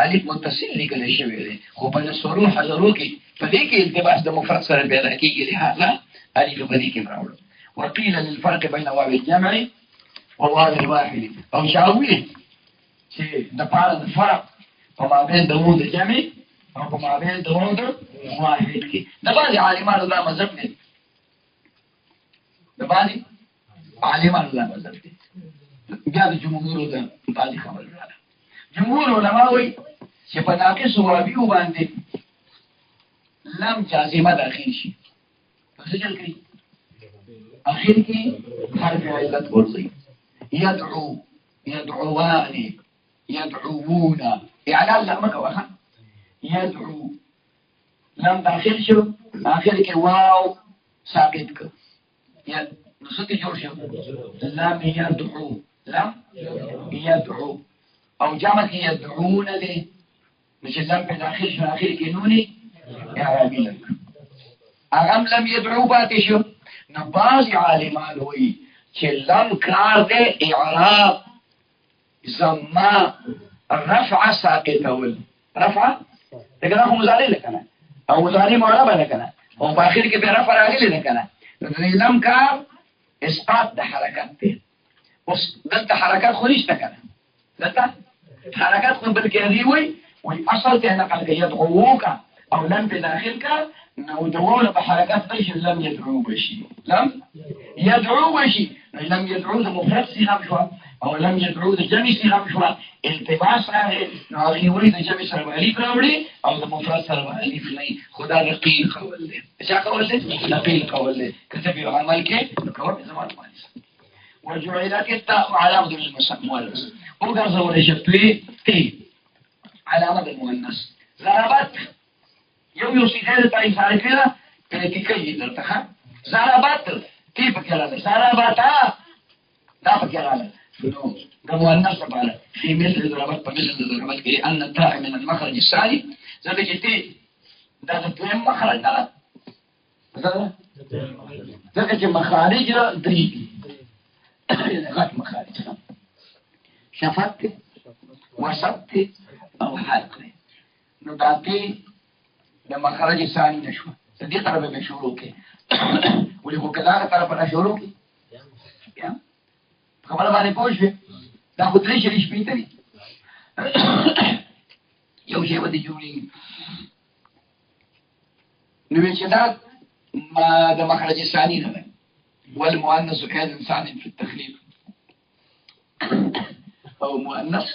الف متصل لیکلی شوی دی خو په نصرو حذرو کې په دې کې التباس د مفرد سره پیدا کېږي لهذا الف په دې کې راوړو وقيل للفرق بين واو الجمع وواو الواحد او شاوي چې د پاره د فرق په مابین د واو د جمع او په مابین د واو د واحد کې د بعضې عالمانو دا مذهب دی بیا د جمهورو د بعضې خبرې راغله جمهور علما وایي چې په ناقص واویو باندې لم جازمه داخل شي څه چل کوي اخر کې حرف علت ورځي يدعو يدعوان يدعوون اعلان لا مكوخه يدعو لم داخل شو اخر کې واو ساقط کو یا نصتی جوړ شو لم يدعو لم يدعو او جمع کې يدعون دي مش لم په داخل شو اخر کې نوني اعرابي لك اغم لم يدعو پاتې شو نو بعض عالمان وایي چې لم کار دې اعراب زما رفع ساقطول رفع دغه هم مضارع لکنه او مضارع معرب لکنه او په اخر کې به رفع راغلی لکنه نو لم کار اسقاط د حرکت دی اوس دلته حرکت خو نشته کنه دلته حرکت خو بل کې دی وي اصل ته نقل کې يدعوك او لم په داخل کا نو دواله په حرکت بشي لم يدعو بشي لم يدعو بشي لم يدعو د مفرد صيغه شو او لم يدعو د جمع صيغه شو التباس راغی نو هغه وایي د جمع سره الف راوړي او د مفرد سره الف نه خدا رقیق قول دی څه قول دی رقیق قول دی کتب عمل کې قول زمان باندې وجعلت التاء علامه المؤنث وګرځول شي ته علامه المؤنث ضربت یو صيغه ته اشاره کړه چې کوي درته ضربت كيف كلامه ضربتا دا بكلامه نو ده مؤنث لپاره في مثل ضربت په مثل ضربت کې ان التاء من المخرج الثاني ځکه چې تی دا د دویم مخرج ده ځکه چې مخارج درې دي غټ مخارج شفت وسط او حلق نو دا تی د مخرج ثاني نشو د دې طرف به شروع کې ولې خو کله طرف نه شروع کې بیا خبره باندې پوښښ دا خو درې شری شپې ته یو شی ودی جوړي نو چې دا ما د مخرج ثاني نه والمؤنث كان انسان في التخليق او مؤنث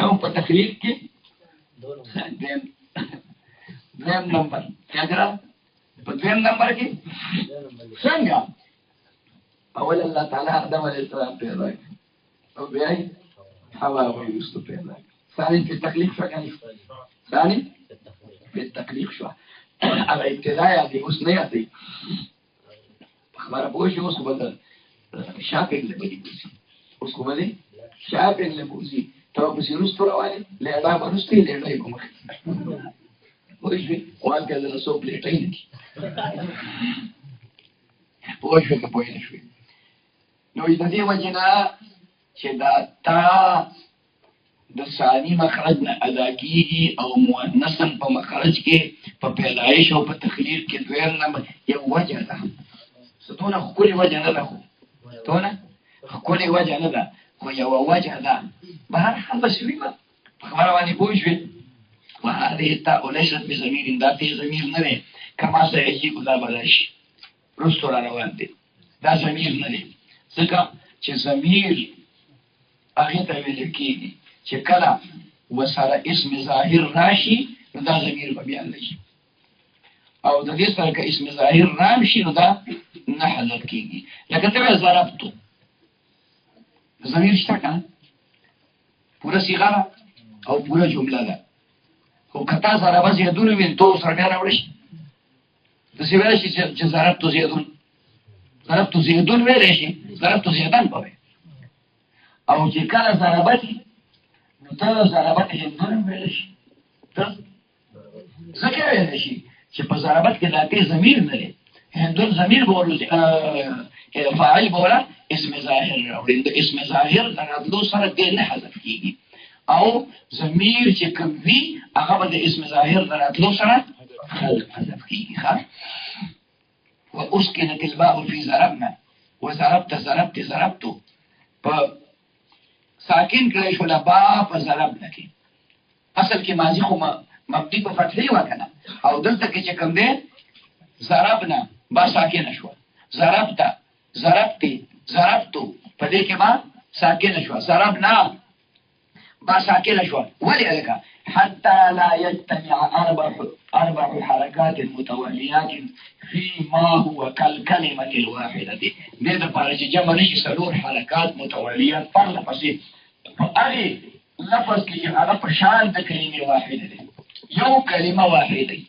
او په تخليق کې دویم نمبر څنګه را په دویم نمبر کې څنګه اول الله تعالی آدم علیه السلام پیدا کړ او بیا حوا او یوسف پیدا کړ ثاني په تخلیق شو کنه ثاني په تخلیق شو على ابتداء دي اوس نه یادي خبره پوه شو اوس بدل شاپینګ لګي اوس کومه دي شاپینګ لګوزي تو په سیروس پروالي له اډا باندې له اډا کومه وایي وان کله له سو پلیټای دي پوه شو که پوه نه شو نو د دې وجنه چې دا تا د ثاني مخرج نه ادا کیږي او مؤنث په مخرج کې په پیدایش او په تخلیق کې دویم نمبر یو وجه ده ستونه خپل وجه نه ده ستونه خپل وجه نه ده خو یو وجه ده بهر حال بسوي ما خبره باندې پوه شو وهذه التاء ليست بضمير ذاتي ضمير نه ده کما سيجيء ذا بلاش رستو را روان دي دا ضمیر نه دی ځکه چې ضمیر هغه ته ویل کېږي چې کله وسره اسم ظاهر راشي نو دا ضمیر به بیان شي او د دې سره که اسم ظاهر راشي نو دا نه حذف کېږي لکه ته ضربتو ضمیر شته کنه پوره صيغه او پوره جمله ده خو کته ضربه زیدون وین تو سره بیا راوړي د څه ویل شي چې ضربتو زیدون ضربتو زیدون ویل شي ضربتو زیدان پوي او چې کله ضربتي نو ته ضربت هندون ویل شي ته ذکر ویل شي چې په ضربت کې ذاتي ضمیر نه لري هندون ضمیر بولو فاعل بولا اسم ظاهر او د اسم ظاهر دراتلو سره دې نه حذف کیږي او ضمیر چې کوم وی هغه د اسم ظاهر دراتلو سره حذف کیږي ښه واسكنت الباء في ضربنا وضربت ضربت ساکن کړی شو لبا په ضربنا کې اصل کې ماضی خو مبني په فتحې وکنه او دلته کې چې کوم دی ضربنا با ساکن شو ضربتو په دې کې ما ساکن شو ضربنا با ساکن شو ولې الکا حتى لا يجتمع أربع حركات متواليات فيما هو كالكلمة الواحدة. دې دپاره چې جمع نشي څلور حرکات متواليات پرله پسې په هغې لفظ کې چې هغه په شان د کلمې واحده دی، یو کلمه واحده دی.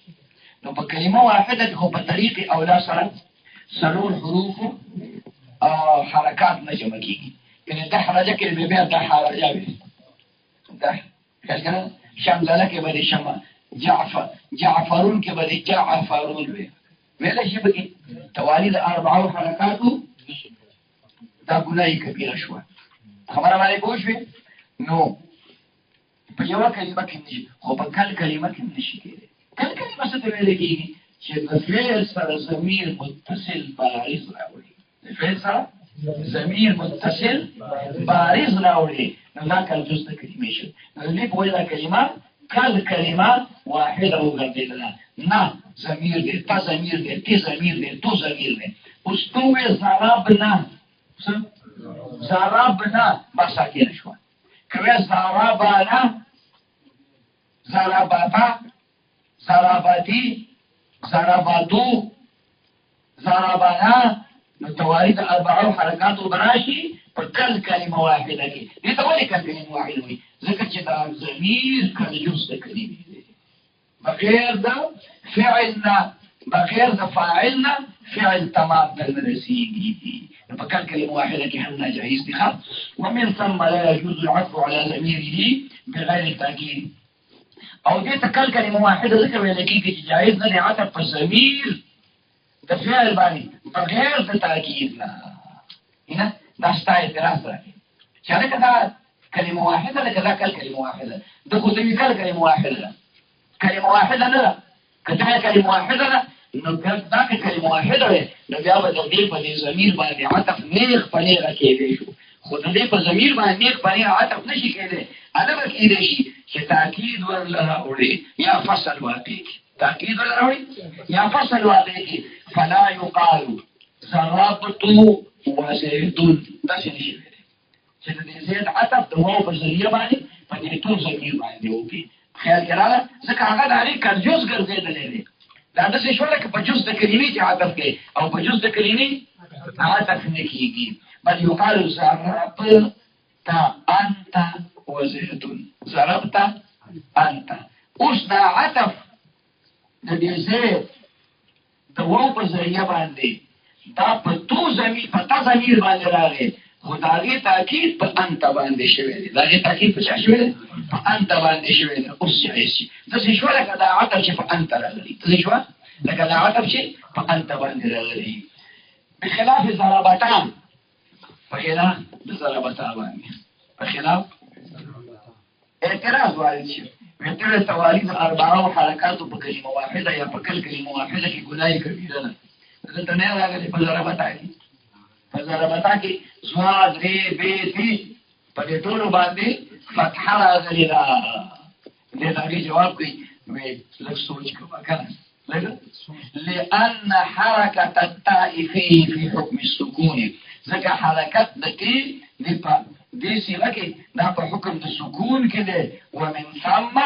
نو په کلمه واحده کې خو په طریق اولا سره څلور حروف او حرکات نه جمع کېږي. یعنې ده حرجه کې به بیا ده حرجه وي، ده خیال کنه شمزله کې به د شمع، جعفرون کې به د جعفرون وي، ویلی شي پکې توالي د اربعو حرکاتو دا ګناه کبیره شوه. خبره باندې پوه شوې؟ نو په یوه کلمه کې نشي، خو په کل کلمه کې نشي کېدی. کل کلمه څه ته ویلی کېږي؟ چې د فعل سره ضمیر متصل بارز راوړي، د فعل سره ضمیر متصل بارز راوړي، نو دا کل جز د کلمې شو. نو د دې په وجه دا کلمه کل کلمه واحده وګرځېدله. نه ضمیر دی، تا ضمیر دی، تی ضمیر دی، تو ضمیر دی. اوس تو وې ضربنا، څه ضربنا بس ساکنه شوه. که وې ضربنا، ضربتا، ضربتی، ضربتو، ضربنا، نو توالي د اربعو حرکاتو براشي په کل کلمه واحده کې. دې ته ولې کل کلمه واحده وایي؟ ځکه چې دا ضمیر کل جز د کلمې دی، بغیر د فعل نه، بغیر د فاعل نه فعل تمام ته نه رسېږي. نو په کل کلمه واحده کې هم ناجایز دي. ومن ثم لا يجوز العطف على ضميره بغیر تاکید. او دې ته کل کلمه واحده ځکه ویل کېږي چې جایز نه دی عطف په ضمیر د فعل باندې بغیر د تاکید نه. نه دا ستا اعتراض راکړي چې هلکه دا کلمه واحده ده که دا کل کلمه واحده ده، خو دوی کل کلمه واحده ده، کلمه واحده نه ده. که دا کلمه واحده ده نو دا که کلمه واحده ده نو بیا به د دې په دې ضمیر باندې عطف نیغ په نیغه کېدی شو، خو د دې په ضمیر باندې نیغ په نیغه عطف نشي کېدی. هله به کېدی شي چې تاکید ورله راوړي یا فصل واقع کړي، تاکید ورله راوړي یا فصل واقع کړي. فلا يقال ضربت وزيد، داسې نشي ویلی چې د دې زید عطف د واو په ذریعه باندې په دې تو ضمیر باندې وکړي. خیال کې راغله؟ ځکه هغه د هغې کلجز ګرځېدلی دی. دا داسې شوه لکه په جز د کلمې چې عطف کوي او په جز د کلمې عطف نه کېږي. بل یقال ضربت انت وزید، ضربت انت. اوس دا عطف د دې زید د واو په ذریعه باندې دا په تو ضمیر په تا ضمیر باندې راغی، خو د هغې تاکید په انت باندې شوی دی. د هغې تاکید په چا شوی دی؟ په انت باندې شوی دی. اوس جایز شي داسې شوه لکه دا عطف چې په انت راغلی، داسې شوه لکه دا عطف چې په انت باندې راغلی. بخلاف ضربتان، په خلاف د ضربتا باندې، په خلاف اعتراض وارد شي. ویل توالي د اربعو حرکاتو په کلمه واحده یا په کل کلمه واحده کې ګناه کبیره ده. دلته نه راغلی په ضربتا کې، په ضربتا کې زوا درې بې دي په دې ټولو باندې فتحه راغلې ده. دې د هغې جواب کوي، وایي لږ سوچ کوه که نه، لږ لأن حرکة التاء فيه في حکم السکون، ځکه حرکت د کې دې صیغه کې دا په حکم د سکون کې دی. ومن ثم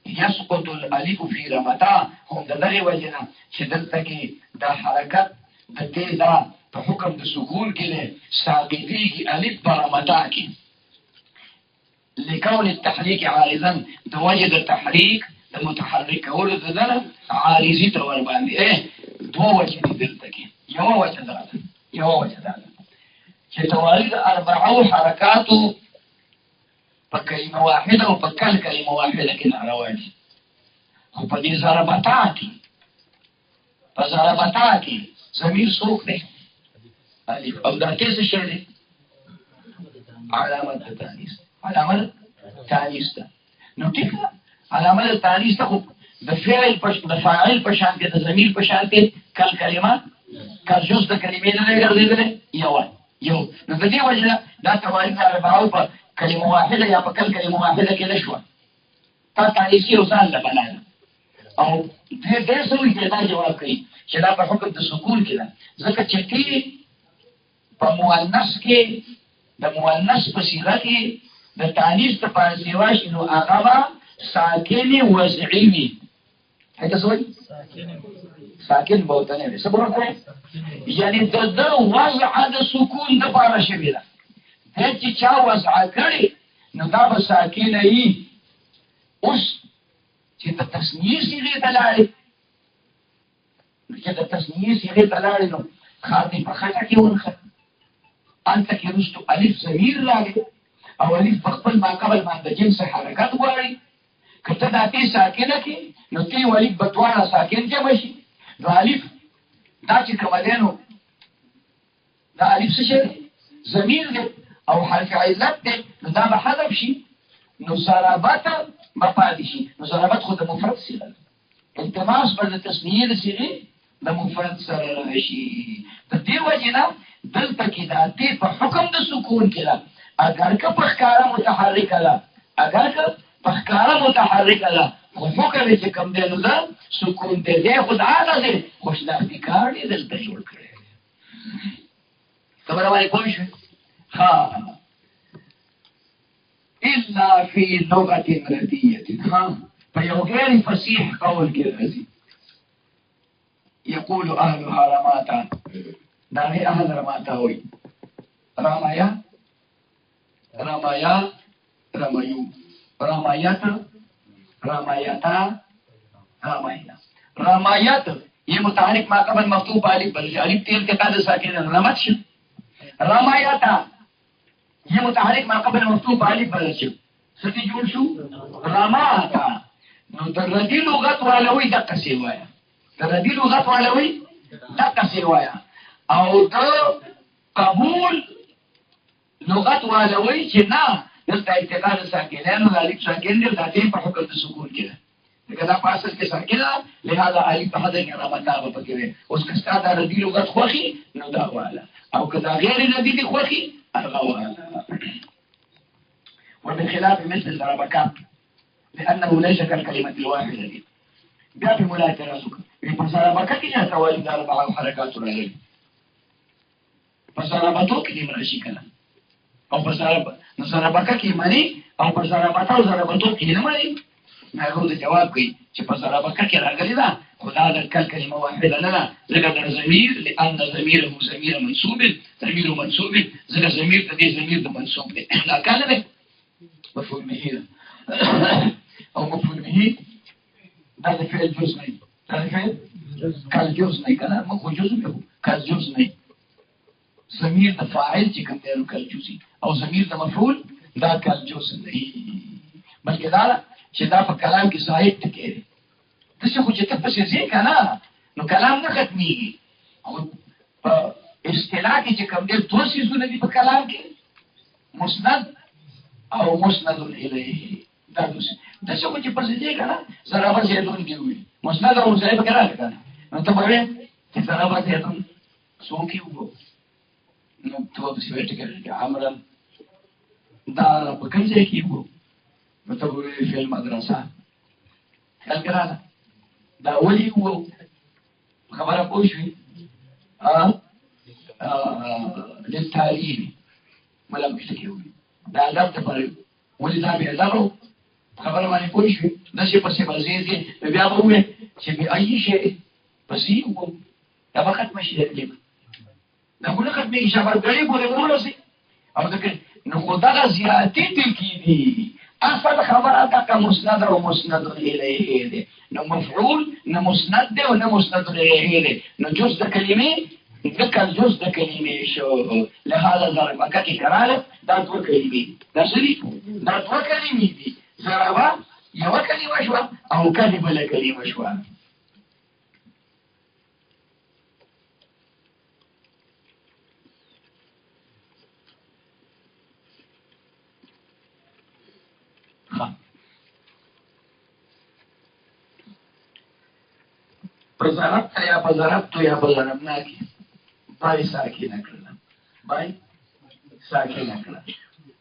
يسقط الالف في رمتا، هم د دغې وجې نه چې دلته کې دا حرکت د دې دا په حکم د سکون کې دی، ساقطېږي الف په رمتا کې. لکون التحریک عارضا، د وجې د تحریک د متحرک کولو د ده عارضي ته ورباندې دوه وجې دي دلته کې. یوه وجه دا ده، یوه وجه دا ده چې توالي د اربعو حرکاتو په کلمه واحده او په کل کلمه واحده کې ناروا دي. خو په دې ضربتا کې، په ضربتا کې ضمیر څوک دی؟ الف. او دا ته څه شی دی؟ علامه د تانیث، علامه د تانیث ده. نو ټیک ده، علامه د تانیث ده، خو د فاعل په شان کې د ضمیر په شان کې کل کلمه کل جز د کلمې نه دی ګرځېدلی یو. نو د دې وجې نه دا توالي د اربعو په کلمه واحده یا په کل کلمه واحده کې نه شوه، تا تانیثي او ځان له بنا ده. او دې څه وایي چې دا جواب کوي چې دا په حکم د سکون کې ده، ځکه چې تی په مؤنث کې د مؤنث په صيغه کې د تانیث ته پاره سیوا شي، نو هغه به ساکن وضعی وي هغه څه وایي ساکن بوته نه وي څه ورته یعنی د وضع د سکون د پاره شوی ده چې چا وضع کړي نو دا به ساکن وي اوس چې د تسنیه صيغه ته لاړې چې د تسنیه صيغه ته لاړې نو خاطی په خټه کې ورخه انت کې رستو الف ضمیر راغی او الف په خپل ما قبل باندې جنس حرکت غواړي کته د اتي ساکنه کې نو تی الف بتواړه ساکن کې بشي نو الف دا چې کوم دینو دا الف څه شي ضمیر دی او حرف علت دی نو دا به حذف شي نو ضربت مفاد شي نو ضربت خو د مفرد صيغه التماس پر تسنیه د صيغه د مفرد سره راشي د دې وجنه دلته کې د اتي په حکم د سکون کې لا اگر که په ښکارا متحرک لا اگر که په ښکارا متحرک لا خو حکم چې کوم دی نو دا سکون دی خدای نه خوشناختی کار دی دلته جوړ کړی خبره باندې پوه شئ ها الا في لغه رديه ها فيو غير فصيح قول كذا يقول اهلها رماتا داغي اهل رماتا وي رمايا رمايا رميو رمايات رماياتا رماينا رمايات یہ متحرک ما قبل مفتوح الف بل الف تیل کے قاعدہ ساکن رمت ش رماياتا یہ متحرک ما قبل مفتوح الف بل ش ستی جوړ شو رماتا نو د ردی لغت والوي دقه سی وایا د ردی لغت والوي دقه سی وایا او د قبول لغت والوي چې نه دلته اعتقاد ساکنانو د الف ساکن دی د دې په حکم د سکون کې ده دا په اصل کې ساکن لہذا الف په حد کې رامتا په کې ده اوس کستا د ردی لغت خوخي نو دا والا او کدا غیر ردی دی خوخي هغه والا وبخلاف مثل الضربكات لأنه ليس كالكلمة الواحدة دي بیا په مولای ترازو په ضربکه کې نه توالي د اربع حرکات راغلي په ضرباتو کې دې مرشي کنه او په ضربکه کې معنی او په ضرباتو کې نه معنی هغه د جواب کوي چې په ضربکه کې راغلي دا خدا د کلمه واحده نه ده ځکه د ضمیر لأن ضميره ضمير منصوب ضمير منصوب ځکه ضمیر د دې ضمیر د منصوب دی دا کله مفعول به او مفعول به دا د فعل جزء نه دا د فعل کال جزء نه کنه مو جزء به کال جزء نه ضمیر د فاعل چې کوم دی کال جزء او ضمیر د مفعول دا کال جزء نه بلکې دا چې دا په کلام کې صحیح ټکی د څه خو چې ته پسې ځې کنه نو کلام نه ختميږي خو په اصطلاح کې چې کوم دی دوه څیزونه دي په کلام کې مسند او مسند الیه دا دوی د څه کو چې پسې دی کنه ضربه زیاتون دی وي مسند او ضربه کړه کنه نو ته وایې چې ضربه زیاتون څو کې وو نو ته په څه وخت کې عمران دا په کوم ځای کې وو نو ته وایې په مدرسه خل کړه دا ولي وو خبره پوه شوې للتعليم ملا مشتكي دا ادب ته پاره ولې دا به ادب خبره باندې پوه شو نشي پسې بازي دي بیا به وې چې به اي شي پسې وو دا وخت مشي دې دا ګونه ختمه شبر غړي بوله ورسي او ځکه نو خدای زیاتې دي کې دي اصل خبره دا که مسند او مسند الیه دي نو مفعول نو مسند دی او نو مسند الیه دي نو جز د کلمې ذکر جز د کلمې شو لهدا ضربه کې کراله دا دوه کلمې دا شری دا دوه کلمې دي ضربه یو کلمه شو او کلمه له کلمه شو پزربت یا پزربتو یا پزربنا کی بای ساکی نکرنا بای ساکی نکرنا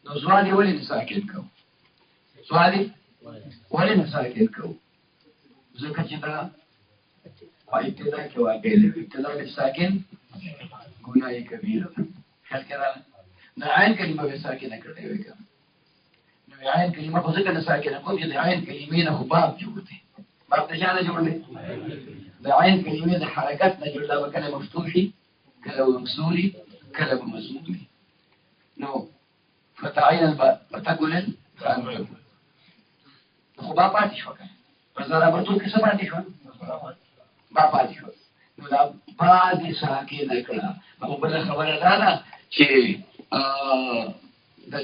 نو سوالی ولی نساکن کو سوالی ولی نساکن کو ذکر چی دا ابتدا کی واقعی لیو ابتدا نساکن گناہی کبیر خیال کرا نا عین کلمہ بساکی نکرنے ہوئے کم نو عین کلمه خو ځکه نه ساکنه کوم چې د عین کلمې نه خو باب جوړ دی. باب د چا نه جوړ دی؟ د عین کلمې د حرکت نه جوړ دی، کله مفتوحي کله مکسوري کله مضمومي. نو فتعین الباء فتقول خو با پاتې شو کنه په ضربتو کې څه پاتې شو؟ با پاتې شو. نو دا پاتې ساکنه کړه. او بل خبره دا ده چې د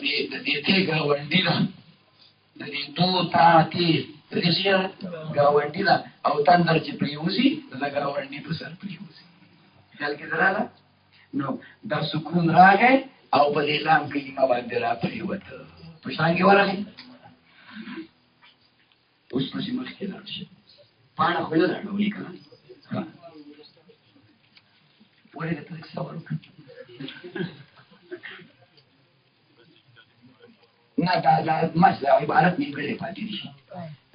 دې ته گاونډي ده، د دې دو تا تی د دې سره گاونډي ده او تندر چې پریوزي د گاونډي په سر پریوزي. خیال کې دراله. نو دا سکون راغی او په دې لام کلمه باندې را پریوته په شان کې ورغی. اوس په سیمه کې راځي پاڼه خو نه راوړي کنه ورې ته څه ورکړه نه دا مثلا عبارت من غير فاتحه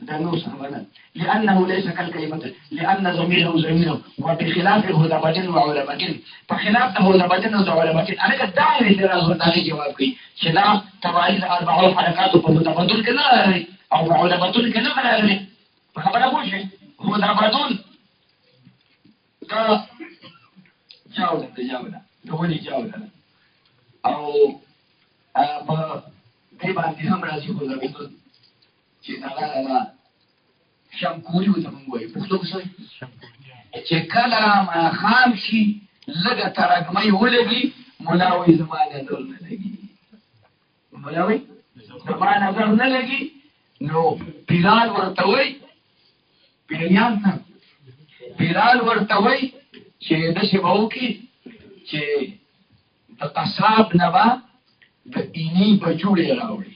ده نوصف هنا لانه ليس كالكلمه لان ضميره وبخلاف الهدبتين وعلمتين فخلاف الهدبتين وعلمتين انا قد داعي للراس والداعي جواب كي شلا توالي اربع حركات وهدبتين كده او علمتين كده ولا خبر ابو شيء هدبتين ده جاوله ده ولي جاوله او دی باندې هم راځي خو زمینون چې دا شمکوري وته مونږ وایو پښتو کې چې کله ما خام شي لږه ترګمې ولګي ملاوي زما نظر نه لګي ملاوي زما نظر نه لګي نو بلال ورته وای بلال ورته وای چې د شباو کې چې د قصاب نه با د اینې بچوړې راوړي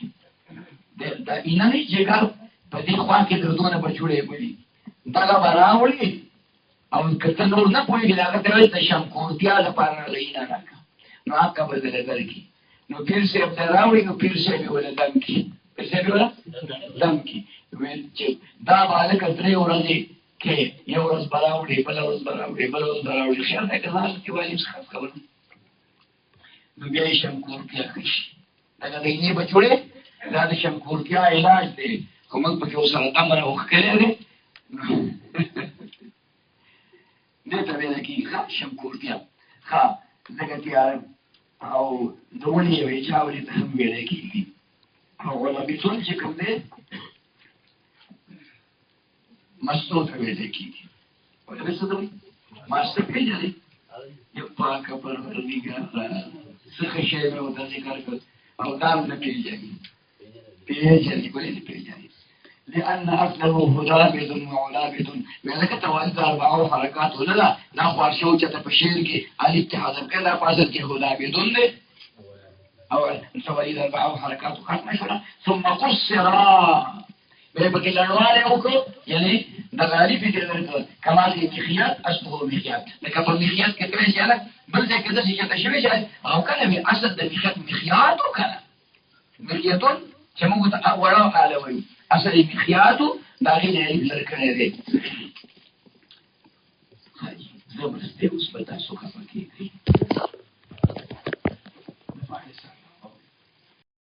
د اینې جګر په دې خوا کې دردونه بچوړې بولي دغه به راوړي او کته نور نه پوهېږي هغه ته وایي د شمکورتیا لپاره غیینه راکړه نو هغه به درله درکړي. نو پیر صاحب ته راوړي نو پیر صاحب یې وله دم کړي پیر صاحب یې وله دم کړي ویل چې دا به هلکه 3 ورځې کې یو ورځ به راوړي بله ورځ به راوړي بله ورځ به راوړي خیال دی که ځان کې والي څخه کول نو بیا یې شمکورتیا ښه شي. دغه د اینې بچوړې دا د شمکورتیا علاج دی خو موږ پکې اوسره دم راوښکلی دی دې ته ویله کېږي ښه شمکورتیا ښه ځکه تیاره او د ونې یوې چاولې ته هم ویلی کېږي او غلبیتون چې کوم دی مستو ته ویلی کېږي غلبې څه ته وایي ماسته پېژنې یو پاکه پروردګاره څه ښه شی مې ورته ذکر کړ او دا هم نه پېژني ولې نه پېژني لأن أصله هدابد وعلابد ولکه توالد 4 حرکات ولله دا خوار شو چې په شعر کې الف ته حذف کړه په اصل کې هدابدون دی او توالد 4 حرکات ختم شوه ثم قصرا به په کې لړواله وکړو یعنی د غالب دې ورته کمال مخیات اصله مخیات لکه په مخیات کې ترې ځاله بل ځای کې د څه ته شوی او کله می اصل د مخیات وکړه مخیاتون چې موږ ته اوله حاله وایو اصل مخیاتو دا غیر علم لرکنه دی زبرسته اوس به تاسو خبر کېږي